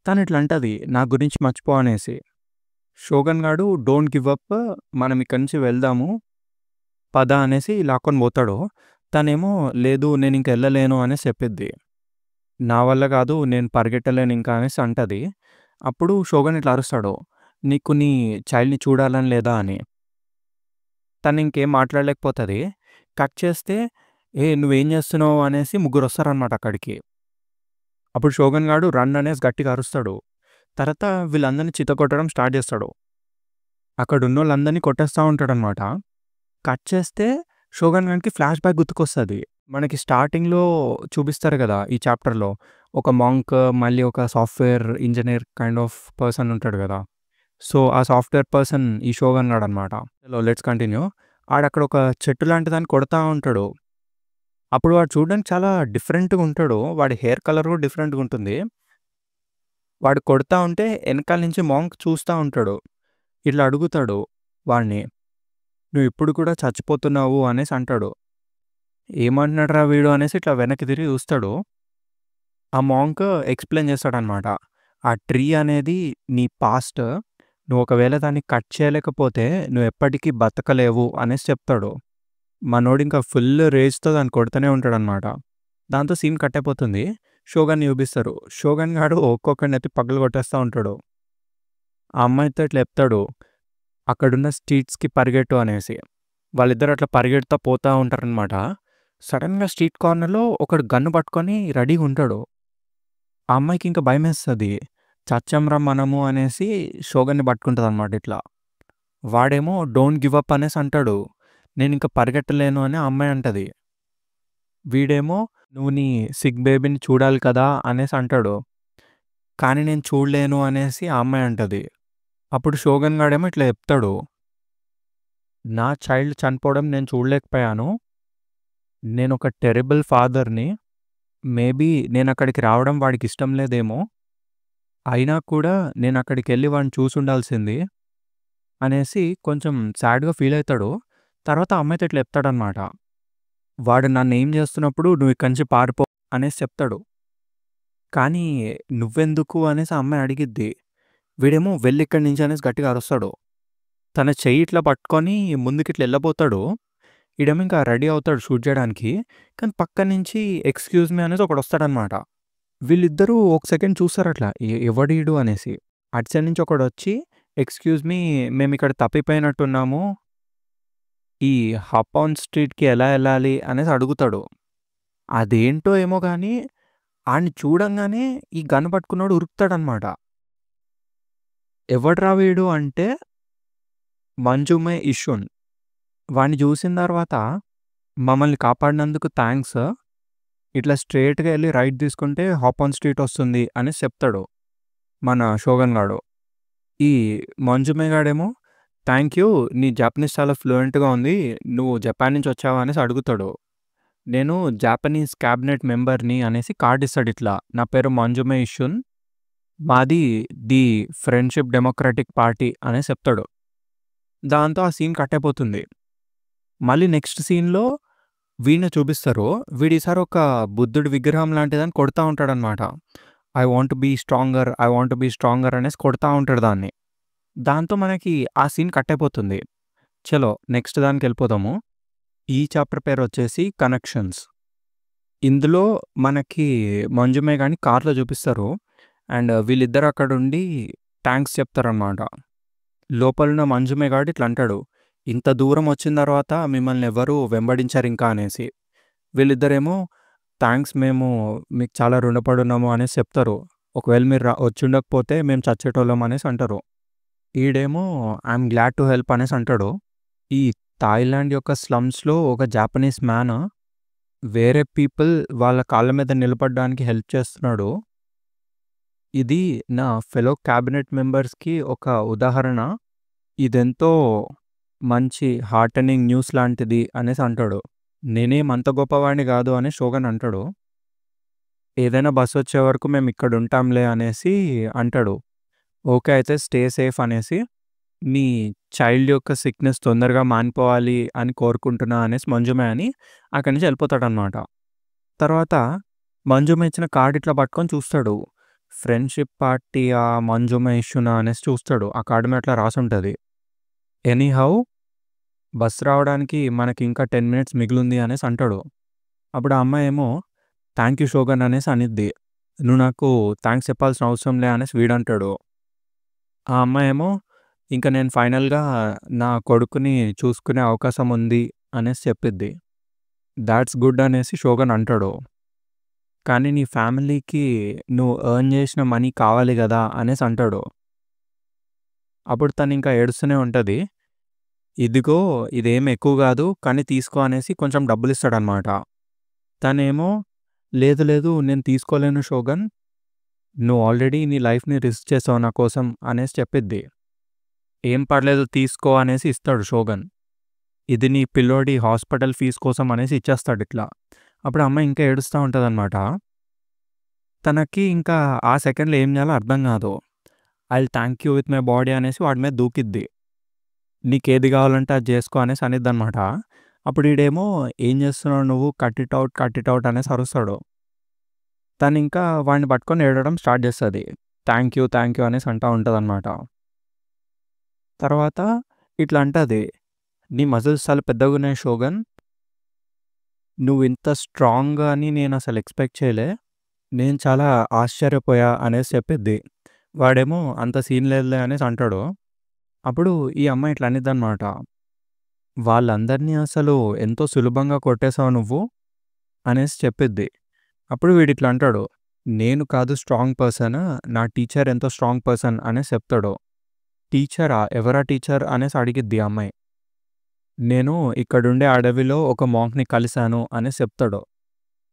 తను ఇట్లా అంటది నా గురించి మర్చిపో అనేసి. షోగన్ గాడు డోంట్ గివ్ అప్ మనం ఇక్కడి నుంచి వెళ్దాము. పద అనేసి లాక్కొని పోతాడు. తనేమో లేదు నేనింక ఎళ్ళలేను అనేసి చెప్పిద్ది. నా వల్ల కాదు నేను పరిగెట్టలేను ఇంకా అనేసి అంటది. అప్పుడు షోగన్ ఇట్లా అరుస్తాడు. నీకు నీ చైల్డ్‌ని చూడాలని లేదా అని. తను ఇంకేం మాట్లాడలేకపోతది. కట్ చేస్తే, "ఏయ్! నువ్వేం చేస్తున్నావు?" అనేసి ముగ్గురొస్తారనమాట అక్కడికి. అప్పుడు షోగన్ గాడు రన్ అనేసి గట్టిగా అరుస్తాడు. తర్వాత వీళ్ళందరిని చితకొట్టడం స్టార్ట్ చేస్తాడు. అక్కడున్నోళ్ళందరిని కొట్టేస్తా ఉంటాడనమాట. కట్ చేస్తే షోగన్ గానికి ఫ్లాష్ బ్యాక్ గుర్తుకొస్తది. మనకి స్టార్టింగ్‌లో చూపిస్తారు గదా! ఈ చాప్టర్‌లో. ఒక మాంక్ మళ్ళీ ఒక software engineer kind of person ఉంటాడు గదా! సో, ఆ సాఫ్ట్‌వేర్ పర్సన్ ఈ షోగన్ గాడనమాట. Let's continue. ఆడక్కడ ఒక చెట్టు లాంటి దాన్ని కొడతా ఉంటాడు. అప్పుడు వాడు చూడడానికి చాలా డిఫరెంట్‌గా ఉంటాడు. వాడి హెయిర్ కలర్ గూడా డిఫరెంట్‌గా ఉంటుంది. వాడు కొడతా ఉంటే ఎనకాల నుంచి మాంక్ చూస్తా ఉంటాడు. ఇట్లా అడుగుతాడు వాడిని, "నువ్విప్పుడు కూడా చచ్చిపోతున్నావు" అనేసి అంటాడు. ఏమంటున్నాడురా వీడు అనేసి ఇట్లా వెనక్కి తిరిగి చూస్తాడు. ఆ మాంక్ ఎక్స్‌ప్లెయిన్ చేస్తాడనమాట. ఆ ట్రీ అనేది నీ పాస్ట్. నువ్వు ఒకవేళ దాన్ని కట్ చేయలేకపోతే నువ్వెప్పటికీ బతకలేవు అనేసి చెప్తాడు. మనోడింకా ఫుల్ రేజ్‌తో దాన్ని కొడుతూనే ఉంటాడనమాట. దాంతో సీన్ కట్ అయిపోతుంది. షోగన్‌ని చూపిస్తారు. షోగన్ గాడు ఒక్కొక్కడిని ఎత్తి పగలగొట్టేస్తా ఉంటాడు. ఆ అమ్మాయితో ఇట్లా చెప్తాడు, అక్కడున్న స్ట్రీట్స్‌కి పరిగెట్టు అనేసి. వాళ్ళిద్దరూ అట్లా పరిగెడతా పోతా ఉంటారనమాట. సడెన్‌గా స్ట్రీట్ కార్నర్‌లో ఒకడు గన్ పట్టుకొని రెడీగుంటాడు. ఆ అమ్మాయికి ఇంకా భయమేస్తది. చచ్చాంరా మనము అనేసి షోగన్‌ని పట్టుకుంటదనమాట ఇట్లా. వాడేమో డోంట్ గివ్ అప్ అనేసి అంటాడు. నేనింక పరిగెట్టలేను అని ఆ అమ్మాయి అంటది. వీడేమో నువ్వు నీ సిక్ బేబీని చూడాలి కదా అనేసి అంటాడు. కానీ నేను చూడలేను అనేసి ఆ అమ్మాయి అంటది. అప్పుడు షోగన్ గాడేమో ఇట్లా చెప్తాడు. నా చైల్డ్ చనిపోవడం నేను చూడలేకపోయాను. నేనొక టెర్రిబుల్ ఫాదర్‌ని. మేబీ నేనక్కడికి రావడం వాడికిష్టం లేదేమో. అయినా కూడా నేనక్కడికెళ్ళి వాడిని చూసుండాల్సింది అనేసి కొంచెం సాడ్‌గా ఫీల్ అయితాడు. తర్వాత ఆ అమ్మాయితో ఇట్లా చెప్తాడనమాట. వాడు నన్నేం చేస్తున్నప్పుడు నువ్వు ఇక్కడి నుంచి పారిపో అనేసి చెప్తాడు. కానీ నువ్వెందుకు అనేసి ఆ అమ్మాయి అడిగిద్ది. వీడేమో వెళ్ళిక్కడి నుంచి అనేసి గట్టిగా అరుస్తాడు. తన చెయ్యి ఇట్లా పట్టుకొని ముందుకిట్లా ఎళ్ళబోతాడు. ఈడేమో ఇంకా రెడీ అవుతాడు షూట్ చేయడానికి. కానీ పక్క నుంచి ఎక్స్‌క్యూజ్ మీ అనేసి ఒకడొస్తాడనమాట. వీళ్ళిద్దరూ ఒక సెకండ్ చూస్తారట్లా. ఎవడీడు అనేసి. అటు సైడ్ నుంచి ఒకడొచ్చి, "ఎక్స్‌క్యూజ్ మీ మేమిక్కడ తప్పిపోయినట్టున్నాము. ఈ హపాన్ స్ట్రీట్‌కి ఎలా ఎళ్ళాలి?" అనేసి అడుగుతాడు. అదేంటో ఏమో గానీ, ఆడిని చూడంగానే ఈ గన్ పట్టుకున్నోడు ఉరుకుతాడనమాట. ఎవడ్రా వీడు అంటే మంజుమే ఇష్యూన్. వాడిని చూసిన తర్వాత, "మమ్మల్ని కాపాడినందుకు థాంక్స్. ఇట్లా స్ట్రెయిట్‌గా ఎళ్లి రైట్ తీసుకుంటే హాపాన్ స్ట్రీట్ వస్తుంది" అనేసి చెప్తాడు మన షోగన్ గాడు. ఈ మంజుమే గాడేమో, "థాంక్ యూ. నీ జాపనీస్ చాలా ఫ్లూయెంట్‌గా ఉంది. నువ్వు జపాన్ నుంచి వచ్చావా?" అనేసి అడుగుతాడు. "నేను జాపనీస్ క్యాబినెట్ మెంబర్‌ని" అనేసి కార్డ్ ఇస్తాడిట్లా. "నా పేరు మంజుమే ఇష్యూన్. మాది ది ఫ్రెండ్‌షిప్ డెమోక్రాటిక్ పార్టీ" అనేసి చెప్తాడు. దాంతో ఆ సీన్ కట్ అయిపోతుంది. మళ్ళీ నెక్స్ట్ సీన్‌లో వీడిని చూపిస్తారు. వీడు ఈసారి ఒక బుద్ధుడి విగ్రహం లాంటిదాన్ని కొడతా ఉంటాడనమాట. I want to be stronger, I want to be stronger అనేసి కొడతా ఉంటాడు దాన్ని. దాంతో మనకి ఆ సీన్ కట్ అయిపోతుంది. చలో నెక్స్ట్ దానికెళ్ళిపోదాము. ఈ చాప్టర్ పేరొచ్చేసి కనెక్షన్స్. ఇందులో మనకి మంజుమే గాడిని కార్‌లో చూపిస్తారు. అండ్ వీళ్ళిద్దరూ అక్కడుండి థాంక్స్ చెప్తారనమాట. లోపలున్న మంజుమే గాడు ఇట్లా అంటాడు, "ఇంత దూరం వచ్చిన తర్వాత మిమ్మల్ని ఎవ్వరు వెంబడించరింకా" అనేసి. వీళ్ళిద్దరేమో, "థాంక్స్ మేము మీకు చాలా రుణపడున్నాము" అనేసి చెప్తారు. "ఒకవేళ మీరు వచ్చుండకపోతే మేము చచ్చేటోళ్ళం" అనేసి అంటారు. ఈడేమో ఐయామ్ గ్లాడ్ టు హెల్ప్ అనేసి అంటాడు. ఈ థాయిలాండ్ యొక్క స్లమ్స్‌లో ఒక జాపనీస్ మ్యాన్ వేరే పీపుల్ వాళ్ళ కాళ్ళ మీద నిలబడడానికి హెల్ప్ చేస్తున్నాడు. ఇది నా ఫెలో క్యాబినెట్ మెంబర్స్‌కి ఒక ఉదాహరణ. ఇదెంతో మంచి హార్టెనింగ్ న్యూస్ లాంటిది అనేసి అంటాడు. నేనేం అంత గొప్పవాడిని గాదు అని షోగన్ అంటాడు. ఏదైనా బస్సొచ్చే వరకు మేమిక్కడుంటాంలే అనేసి అంటాడు. ఓకే. అయితే స్టే సేఫ్ అనేసి, మీ చైల్డ్ యొక్క సిక్‌నెస్ తొందరగా మానిపోవాలి అని కోరుకుంటున్నా అనేసి మంజుమే అని అక్కడి నుంచి ఎళ్ళిపోతాడనమాట. తర్వాత మంజుమే ఇచ్చిన కార్డ్ ఇట్లా పట్టుకొని చూస్తాడు. ఫ్రెండ్‌షిప్ పార్టీయా? మంజుమే ఇష్యూనా? అనేసి చూస్తాడు. ఆ కార్డ్ మీద అట్లా రాసుంటది. ఎనీహౌ బస్ రావడానికి మనకింకా 10 మినిట్స్ మిగిలుంది అనేసి అంటాడు. అప్పుడు ఆ అమ్మాయేమో థాంక్ యూ షోగన్ అనేసి అనిద్ది. "నువ్వు నాకు థాంక్స్ చెప్పాల్సిన అవసరం లే" అనేసి వీడంటాడు. ఆ అమ్మాయేమో ఇంక నేను ఫైనల్‌గా నా కొడుకుని చూసుకునే అవకాశం ఉంది అనేసి చెప్పిద్ది. థాట్స్ గుడ్ అనేసి షోగన్ అంటాడు. కానీ నీ ఫ్యామిలీకి నువ్వు ఎర్న్ చేసిన మనీ కావాలి గదా! అనేసి అంటాడు. అప్పుడు తనింకా ఏడుస్తూనే ఉంటది. ఇదిగో ఇదేం ఎక్కువ గాదు. కానీ తీసుకో అనేసి కొంచెం డబ్బులిస్తాడనమాట. తనేమో లేదు లేదు నేను తీసుకోలేను షోగన్. నువ్వు ఆల్రెడీ నీ లైఫ్‌ని రిస్క్ చేసావు నా కోసం అనేసి చెప్పిద్ది. ఏం పర్లేదు తీసుకో అనేసి ఇస్తాడు షోగన్. ఇది నీ పిల్లోడి హాస్పిటల్ ఫీజ్ కోసం అనేసి ఇచ్చేస్తాడిట్లా. అప్పుడు అమ్మాయి ఇంకా ఏడుస్తా ఉంటదనమాట. తనకి ఇంకా ఆ సెకండ్‌లో ఏం జేయాలో అర్థం గాదు. I'll thank you with my body అనేసి వాడి మీద దూకిద్ది. నీకేది గావాలంటే అది జేసుకో అనేసి అనిద్దనమాట. అప్పుడు ఈడేమో ఏం జేస్తున్నావు నువ్వు కట్ ఇట్ ఔట్ అనేసి అరుస్తాడు. తనింకా వాడిని పట్టుకొని ఏడవడం స్టార్ట్ జేస్తది. థాంక్ యూ అనేసి అంటా ఉంటదనమాట. తర్వాత ఇట్లా అంటది. నీ మజిల్స్ చాలా పెద్దగున్నాయి షోగన్. నువ్వింత స్ట్రాంగ్ అని నేనసలు ఎక్స్‌పెక్ట్ చేయలే. నేను చాలా ఆశ్చర్యపోయా అనేసి చెప్పిద్ది. వాడేమో అంత సీన్ లేదులే అనేసి అంటాడు. అప్పుడు ఈ అమ్మాయి ఇట్లా అనిద్దనమాట. వాళ్ళందరినీ అసలు ఎంతో సులభంగా కొట్టేసావు నువ్వు అనేసి చెప్పిద్ది. అప్పుడు వీడిట్లా అంటాడు. నేను కాదు స్ట్రాంగ్ పర్సన్. నా టీచర్ ఎంతో స్ట్రాంగ్ పర్సన్ అనేసి చెప్తాడు. టీచరా? ఎవరా టీచర్ అనేసి అడిగిద్ది ఆ అమ్మాయి. నేను ఇక్కడుండే అడవిలో ఒక మాంక్‌ని కలిసాను అనేసి చెప్తాడు.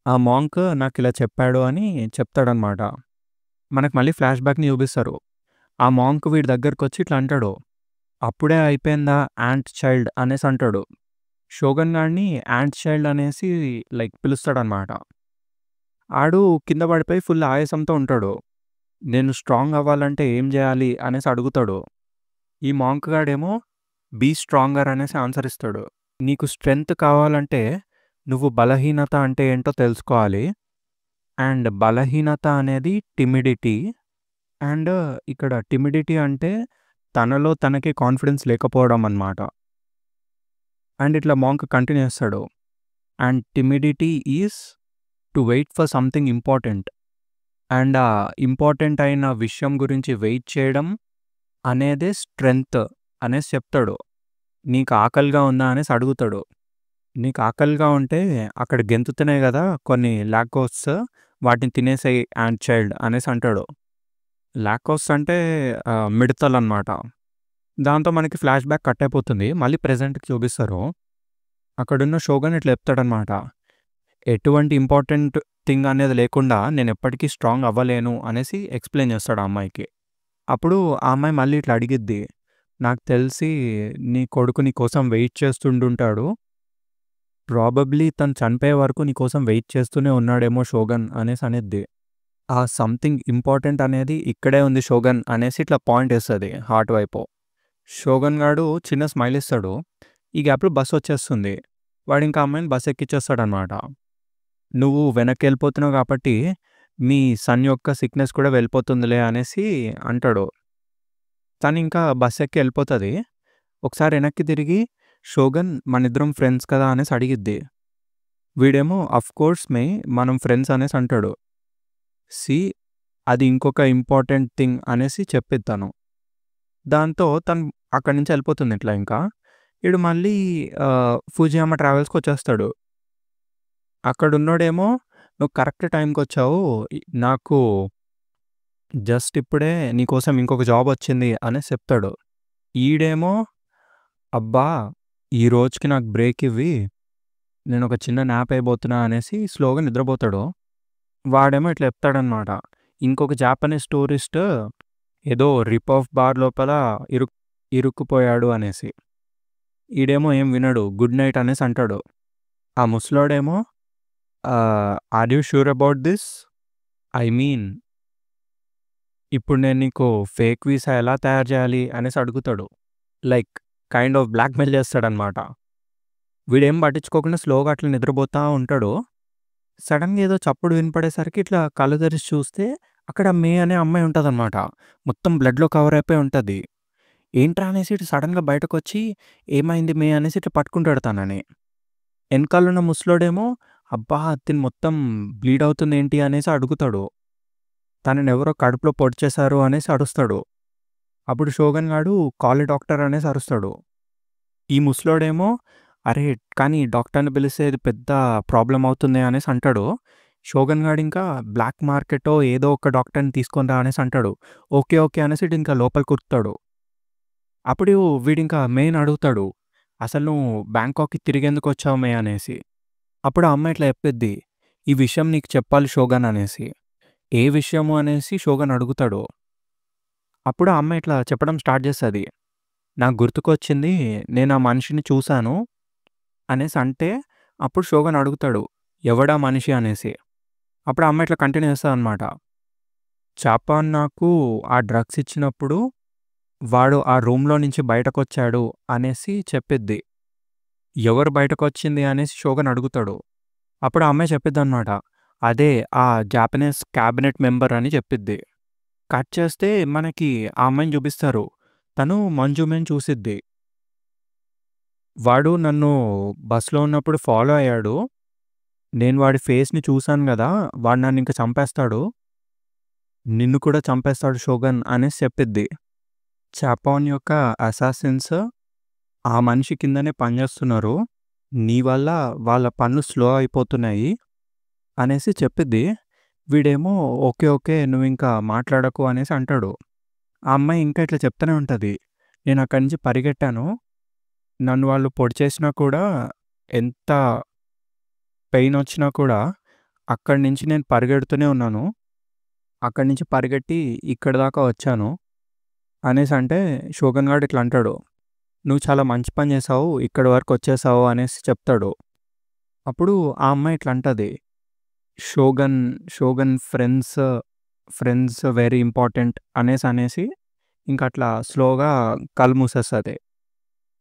ఆ మాంక్ నాకిలా చెప్పాడు అని చెప్తాడనమాట. మనకు మళ్ళీ ఫ్లాష్ బ్యాక్‌ని చూపిస్తారు. ఆ మాంక్ వీడి దగ్గరకొచ్చి ఇట్లా అంటాడు. అప్పుడే అయిపోయిందా యాంట్ చైల్డ్ అనేసి అంటాడు. షోగన్ గాడిని యాంట్ చైల్డ్ అనేసి పిలుస్తాడనమాట. ఆడు కింద పడిపోయి ఫుల్ ఆయాసంతో ఉంటాడు. నేను స్ట్రాంగ్ అవ్వాలంటే ఏం జేయాలి అనేసి అడుగుతాడు. ఈ మాంక్ గాడేమో బీ స్ట్రాంగర్ అనేసి ఆన్సర్ ఇస్తాడు. నీకు స్ట్రెంగ్త్ కావాలంటే నువ్వు బలహీనత అంటే ఏంటో తెలుసుకోవాలి. అండ్ బలహీనత అనేది టిమిడిటీ. అండ్ ఇక్కడ టిమిడిటీ అంటే తనలో తనకి కాన్ఫిడెన్స్ లేకపోవడం అన్నమాట. అండ్ ఇట్లా మాంక్ కంటిన్యూ చేస్తాడు. And timidity is to wait for something important. And ఆ ఇంపార్టెంట్ అయిన విషయం గురించి వెయిట్ చేయడం అనేదే స్ట్రెంగ్త్ అనేసి చెప్తాడు. నీకు ఆకలిగా ఉందా అనేసి అడుగుతాడు. నీకు ఆకలిగా ఉంటే అక్కడ గెంతుతున్నాయి గదా కొన్ని లాకోస్ట్స్, వాటిని తినేసేయి యాంట్ చైల్డ్ అనేసి అంటాడు. లాకోస్ట్ అంటే మిడతలనమాట. దాంతో మనకి ఫ్లాష్ బ్యాక్ కట్ అయిపోతుంది. మళ్ళీ ప్రెజెంట్‌కి చూపిస్తారు. అక్కడున్న షోగన్ ఇట్లా చెప్తాడనమాట. ఎటువంటి ఇంపార్టెంట్ థింగ్ అనేది లేకుండా నేను ఎప్పటికీ స్ట్రాంగ్ అవ్వలేను అనేసి ఎక్స్‌ప్లెయిన్ చేస్తాడు ఆ అమ్మాయికి. అప్పుడు ఆ అమ్మాయి మళ్ళీ ఇట్లా అడిగిద్ది. నాకు తెలిసి నీ కొడుకు నీ కోసం వెయిట్ చేస్తుండుంటాడు. ప్రాబబ్లీ తను చనిపోయే వరకు నీ కోసం వెయిట్ చేస్తూనే ఉన్నాడేమో షోగన్ అనేసి అనిద్ది. ఆ సంథింగ్ ఇంపార్టెంట్ అనేది ఇక్కడే ఉంది షోగన్ అనేసి ఇట్లా పాయింట్ ఏస్తది హార్ట్ వైపు. షోగన్ గాడు చిన్న స్మైల్ ఇస్తాడు. ఈ గ్యాప్‌లో బస్ వచ్చేస్తుంది. వాడింకా అమ్మాయిని బస్ ఎక్కిచ్చేస్తాడనమాట. నువ్వు వెనక్కెళ్ళిపోతున్నావు కాబట్టి మీ సన్ యొక్క సిక్‌నెస్ కూడా వెళ్ళిపోతుందిలే అనేసి అంటాడు. తనింకా బస్ ఎక్కి ఎళ్ళిపోతది. ఒకసారి వెనక్కి తిరిగి షోగన్ మనిద్దరం ఫ్రెండ్స్ కదా అనేసి అడిగిద్ది. వీడేమో అఫ్‌కోర్స్ మే మనం ఫ్రెండ్స్ అనేసి అంటాడు. సీ అది ఇంకొక ఇంపార్టెంట్ థింగ్ అనేసి చెప్పిద్ది తను. దాంతో తను అక్కడి నుంచి ఎళ్ళిపోతుంది ఇట్లా ఇంకా. ఈడు మళ్ళీ ఫుజియామా ట్రావెల్స్‌కొచ్చేస్తాడు. అక్కడున్నోడేమో నువ్వు కరెక్ట్ టైంకొచ్చావు. నాకు జస్ట్ ఇప్పుడే నీకోసం ఇంకొక జాబ్ వచ్చింది అనేసి చెప్తాడు. ఈడేమో అబ్బా! ఈ రోజుకి నాకు బ్రేక్ ఇవ్వి. నేనొక చిన్న న్యాప్ ఎయబోతున్నా అనేసి స్లోగా నిద్రపోతాడు. వాడేమో ఇట్లా చెప్తాడనమాట. ఇంకొక జాపనీస్ టూరిస్ట్ ఏదో రిప్ ఆఫ్ బార్ లోపల ఇరుక్కుపోయాడు అనేసి. ఈడేమో ఏం వినడు. గుడ్ నైట్ అనేసి అంటాడు. ఆ ముసలోడేమో are you sure about this? I mean ఇప్పుడు నేను నీకు ఫేక్ వీసా ఎలా తయారు చేయాలి అనేసి అడుగుతాడు. కైండ్ ఆఫ్ బ్లాక్‌మెయిల్ చేస్తాడనమాట. వీడేం పట్టించుకోకుండా స్లోగా అట్లా నిద్రపోతా ఉంటాడు. సడన్‌గా ఏదో చప్పుడు వినపడేసరికి ఇట్లా కళ్ళు తెరిచి చూస్తే అక్కడ మే అనే అమ్మాయి ఉంటదనమాట. మొత్తం బ్లడ్‌లో కవర్ అయిపోయి ఉంటది. ఏంట్రా అనేసి ఇటు సడన్‌గా బయటకొచ్చి ఏమైంది మే అనేసి ఇట్లా పట్టుకుంటాడు తనని. ఎనకాలున్న ముసలోడేమో అబ్బా! తిను మొత్తం బ్లీడ్ అవుతుంది ఏంటి అనేసి అడుగుతాడు. తననెవరో కడుపులో పొడిచేశారు అనేసి అరుస్తాడు. అప్పుడు షోగన్ గాడు కాల్ డాక్టర్ అనేసి అరుస్తాడు. ఈ ముసలోడేమో అరే! కానీ డాక్టర్‌ని పిలిస్తే ఇది పెద్ద ప్రాబ్లమ్ అవుతుంది అనేసి అంటాడు. షోగన్ గాడు ఇంకా బ్లాక్ మార్కెటో ఏదో ఒక డాక్టర్‌ని తీసుకొని రా అనేసి అంటాడు. ఓకే. ఓకే. అనేసి ఈడింకా లోపలికి ఉరుకుతాడు. అప్పుడు వీడింకా మేని అడుగుతాడు. అసలు నువ్వు బ్యాంకాక్‌కి తిరిగెందుకొచ్చావు మే అనేసి. అప్పుడు ఆ అమ్మాయి ఇట్లా చెప్పిద్ది. ఈ విషయం నీకు చెప్పాలి షోగన్ అనేసి. ఏ విషయము అనేసి షోగన్ అడుగుతాడు. అప్పుడు ఆ అమ్మాయి ఇట్లా చెప్పడం స్టార్ట్ చేస్తది. నాకు గుర్తుకొచ్చింది. నేను ఆ మనిషిని చూసాను అనేసి అంటే, అప్పుడు షోగన్ అడుగుతాడు. ఎవడా మనిషి అనేసి. అప్పుడు ఆ అమ్మాయి ఇట్లా కంటిన్యూ చేస్తదనమాట. చాపాన్ నాకు ఆ డ్రగ్స్ ఇచ్చినప్పుడు వాడు ఆ రూమ్‌లో నుంచి బయటకొచ్చాడు అనేసి చెప్పిద్ది. ఎవరు బయటకొచ్చింది అనేసి షోగన్ అడుగుతాడు. అప్పుడు ఆ అమ్మాయి చెప్పిద్దనమాట. అదే ఆ జాపనీస్ క్యాబినెట్ మెంబర్ అని చెప్పిద్ది. కట్ చేస్తే మనకి ఆ అమ్మాయిని చూపిస్తారు. తను మంజుమేని చూసిద్ది. వాడు నన్ను బస్‌లో ఉన్నప్పుడు ఫాలో అయ్యాడు. నేను వాడి ఫేస్‌ని చూసాను గదా! వాడు నన్నింక చంపేస్తాడు. నిన్ను కూడా చంపేస్తాడు షోగన్ అనేసి చెప్పిద్ది. చాపాన్ యొక్క అసాసిన్స్ ఆ మనిషి కిందనే పనిచేస్తున్నారు. నీ వల్ల వాళ్ళ పనులు స్లో అయిపోతున్నాయి అనేసి చెప్పిద్ది. వీడేమో ఓకే. ఓకే. నువ్వింకా మాట్లాడకు అనేసి అంటాడు. ఆ అమ్మాయి ఇంకా ఇట్లా చెప్తూనే ఉంటది. నేనక్కడి నుంచి పరిగెట్టాను. నన్ను వాళ్ళు పొడి చేసినా కూడా ఎంత పెయినొచ్చినా కూడా అక్కడి నుంచి నేను పరిగెడుతూనే ఉన్నాను. అక్కడి నుంచి పరిగెట్టి ఇక్కడి దాకా వచ్చాను అనేసంటే షోగన్ గాడు ఇట్లా అంటాడు. నువ్వు చాలా మంచి పని చేశావు. ఇక్కడి వరకు వచ్చేసావు అనేసి చెప్తాడు. అప్పుడు ఆ అమ్మాయి ఇట్లా అంటది. Shogun, Shogun friends very important అనేసి ఇంకట్లా స్లోగా కళ్ళు మూసేస్తది.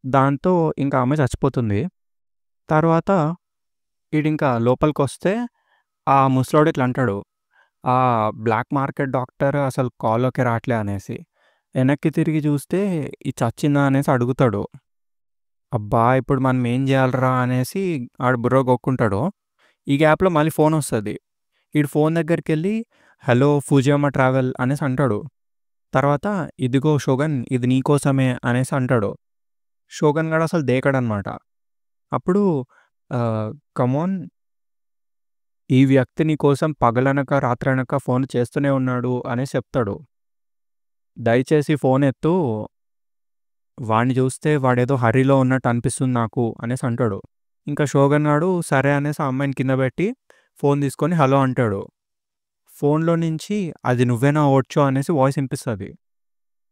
దాంతో ఇంకా ఆమె చచ్చిపోతుంది. తర్వాత ఈడింకా లోపలికొస్తే ఆ ముసలోడు ఇట్లా అంటాడు. ఆ బ్లాక్ మార్కెట్ డాక్టర్ అసలు కాల్‌లోకే రాట్లే అనేసి. ఎనక్కి తిరిగి చూస్తే ఇది చచ్చిందా అనేసి అడుగుతాడు. అబ్బా! ఇప్పుడు మనం ఏం జేయాలిరా అనేసి ఆడు బుర్ర గోక్కుంటాడు. ఈ గ్యాప్‌లో మళ్ళీ ఫోనొస్తది. ఈడు ఫోన్ దగ్గరికెళ్ళి హలో ఫుజియామా ట్రావెల్ అనేసి అంటాడు. తర్వాత ఇదిగో షోగన్ ఇది నీకోసమే అనేసి అంటాడు. షోగన్ గాడు అసలు దేకడనమాట. అప్పుడు కమాన్ ఈ వ్యక్తి నీ కోసం పగలనక రాత్రనక ఫోన్ చేస్తూనే ఉన్నాడు అనేసి చెప్తాడు. దయచేసి ఫోన్ ఎత్తు. వాడిని చూస్తే వాడేదో హర్రీలో ఉన్నట్టు అనిపిస్తుంది నాకు అనేసి అంటాడు. ఇంకా షోగన్ గాడు సరే అనేసి ఆ అమ్మాయిని కింద పెట్టి ఫోన్ తీసుకొని హలో అంటాడు. ఫోన్‌లో నుంచి అది నువ్వేనా ఓడ్చో అనేసి వాయిస్ ఇనిపిస్తది.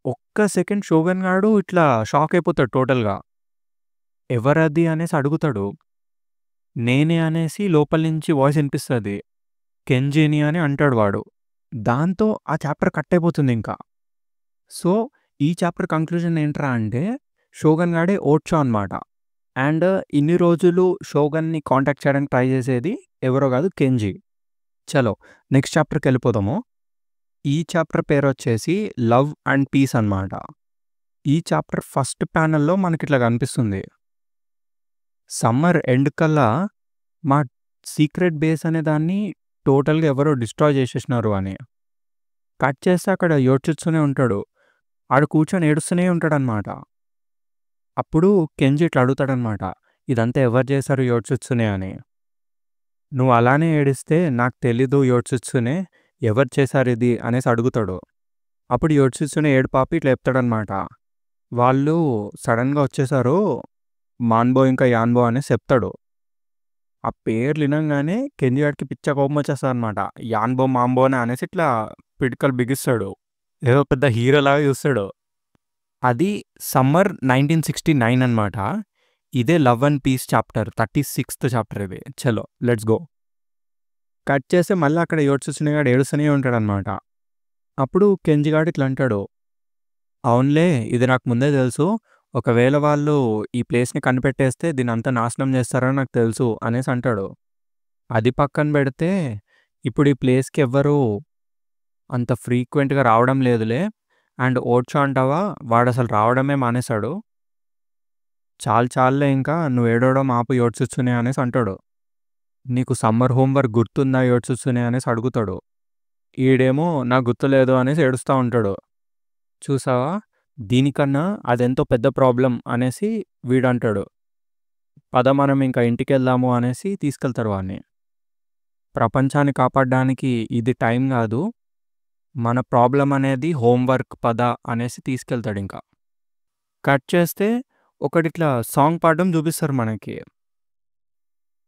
ఒక్క సెకండ్ షోగన్ గాడు ఇట్లా షాక్ అయిపోతాడు టోటల్‌గా. ఎవరది అనేసి అడుగుతాడు. నేనే అనేసి లోపల నుంచి వాయిస్ ఇనిపిస్తది. కెంజిని అని అంటాడు వాడు. దాంతో ఆ చాప్టర్ కట్ అయిపోతుందింకా. సో, ఈ చాప్టర్ కంక్లూజన్ ఏంట్రా అంటే షోగన్ గాడే ఓడ్చో అనమాట. అండ్ ఇన్ని రోజులు షోగన్‌ని కాంటాక్ట్ చేయడానికి ట్రై చేసేది ఎవరో కాదు కెంజి. చలో నెక్స్ట్ చాప్టర్‌కెళ్ళిపోదాము. ఈ చాప్టర్ పేరొచ్చేసి లవ్ అండ్ పీస్ అనమాట. ఈ చాప్టర్ ఫస్ట్ ప్యానెల్‌లో మనకిట్లా కనిపిస్తుంది. సమ్మర్ ఎండ్ కల్లా మా సీక్రెట్ బేస్ అనే దాన్ని టోటల్‌గా ఎవరో డిస్ట్రాయ్ చేసేసినారు అని. కట్ చేస్తే అక్కడ యోచిత్సునే ఉంటాడు. ఆడు కూర్చొని ఏడుస్తూనే ఉంటాడనమాట. అప్పుడు కెంజి ఇట్లా అడుగుతాడనమాట. ఇదంతా ఎవరు చేశారు యోచిత్సునే అని. నువ్వు అలానే ఏడిస్తే నాకు తెలీదు యోచిత్సునే ఎవరు చేశారిది అనేసి అడుగుతాడు. అప్పుడు యోచిత్సునే ఏడుపాపి ఇట్లా చెప్తాడనమాట. వాళ్ళు సడెన్‌గా వచ్చేసారు. మాన్బో ఇంకా యాన్బో అనేసి చెప్తాడు. ఆ పేర్లు ఇనంగానే కెంజి గాడికి పిచ్చ కోపం వచ్చేస్తదనమాట. యాన్బో, మాంబో అనేసి ఇట్లా పిడికలు బిగిస్తాడు. ఏదో పెద్ద హీరోలాగా చూస్తాడు. అది సమ్మర్ 1969 అనమాట. ఇదే లవ్ అండ్ పీస్ చాప్టర్ 36థ్ చాప్టర్ ఇది. చలో లెట్స్ గో. కట్ చేస్తే మళ్ళీ అక్కడ యోచిత్సునే గాడు ఏడుస్తూనే ఉంటాడనమాట. అప్పుడు కెంజి గాడు ఇట్లా అంటాడు. అవునులే ఇది నాకు ముందే తెలుసు. ఒకవేళ వాళ్ళు ఈ ప్లేస్‌ని కనిపెట్టేస్తే దీన్నంతా నాశనం చేస్తారని నాకు తెలుసు అనేసి అంటాడు. అది పక్కన పెడితే ఇప్పుడు ఈ ప్లేస్‌కి ఎవ్వరు అంత ఫ్రీక్వెంట్‌గా రావడం లేదులే. అండ్ ఓడ్చో అంటావా వాడసలు రావడమే మానేశాడు. చాలులే ఇంకా నువ్వు ఏడవడం ఆపు యోచిత్సునే అనేసి అంటాడు. నీకు సమ్మర్ హోంవర్క్ గుర్తుందా యోచిత్సునే అనేసి అడుగుతాడు. ఈడేమో నాకు గుర్తులేదు అనేసి ఏడుస్తా ఉంటాడు. చూసావా దీనికన్నా అదెంతో పెద్ద ప్రాబ్లమ్ అనేసి వీడంటాడు. పద మనం ఇంకా ఇంటికెళ్దాము అనేసి తీసుకెళ్తారు వాడిని. ప్రపంచాన్ని కాపాడడానికి ఇది టైం గాదు. మన ప్రాబ్లమ్ అనేది హోంవర్క్ పద అనేసి తీసుకెళ్తాడింక. కట్ చేస్తే ఒకడిట్లా సాంగ్ పాడడం చూపిస్తారు మనకి.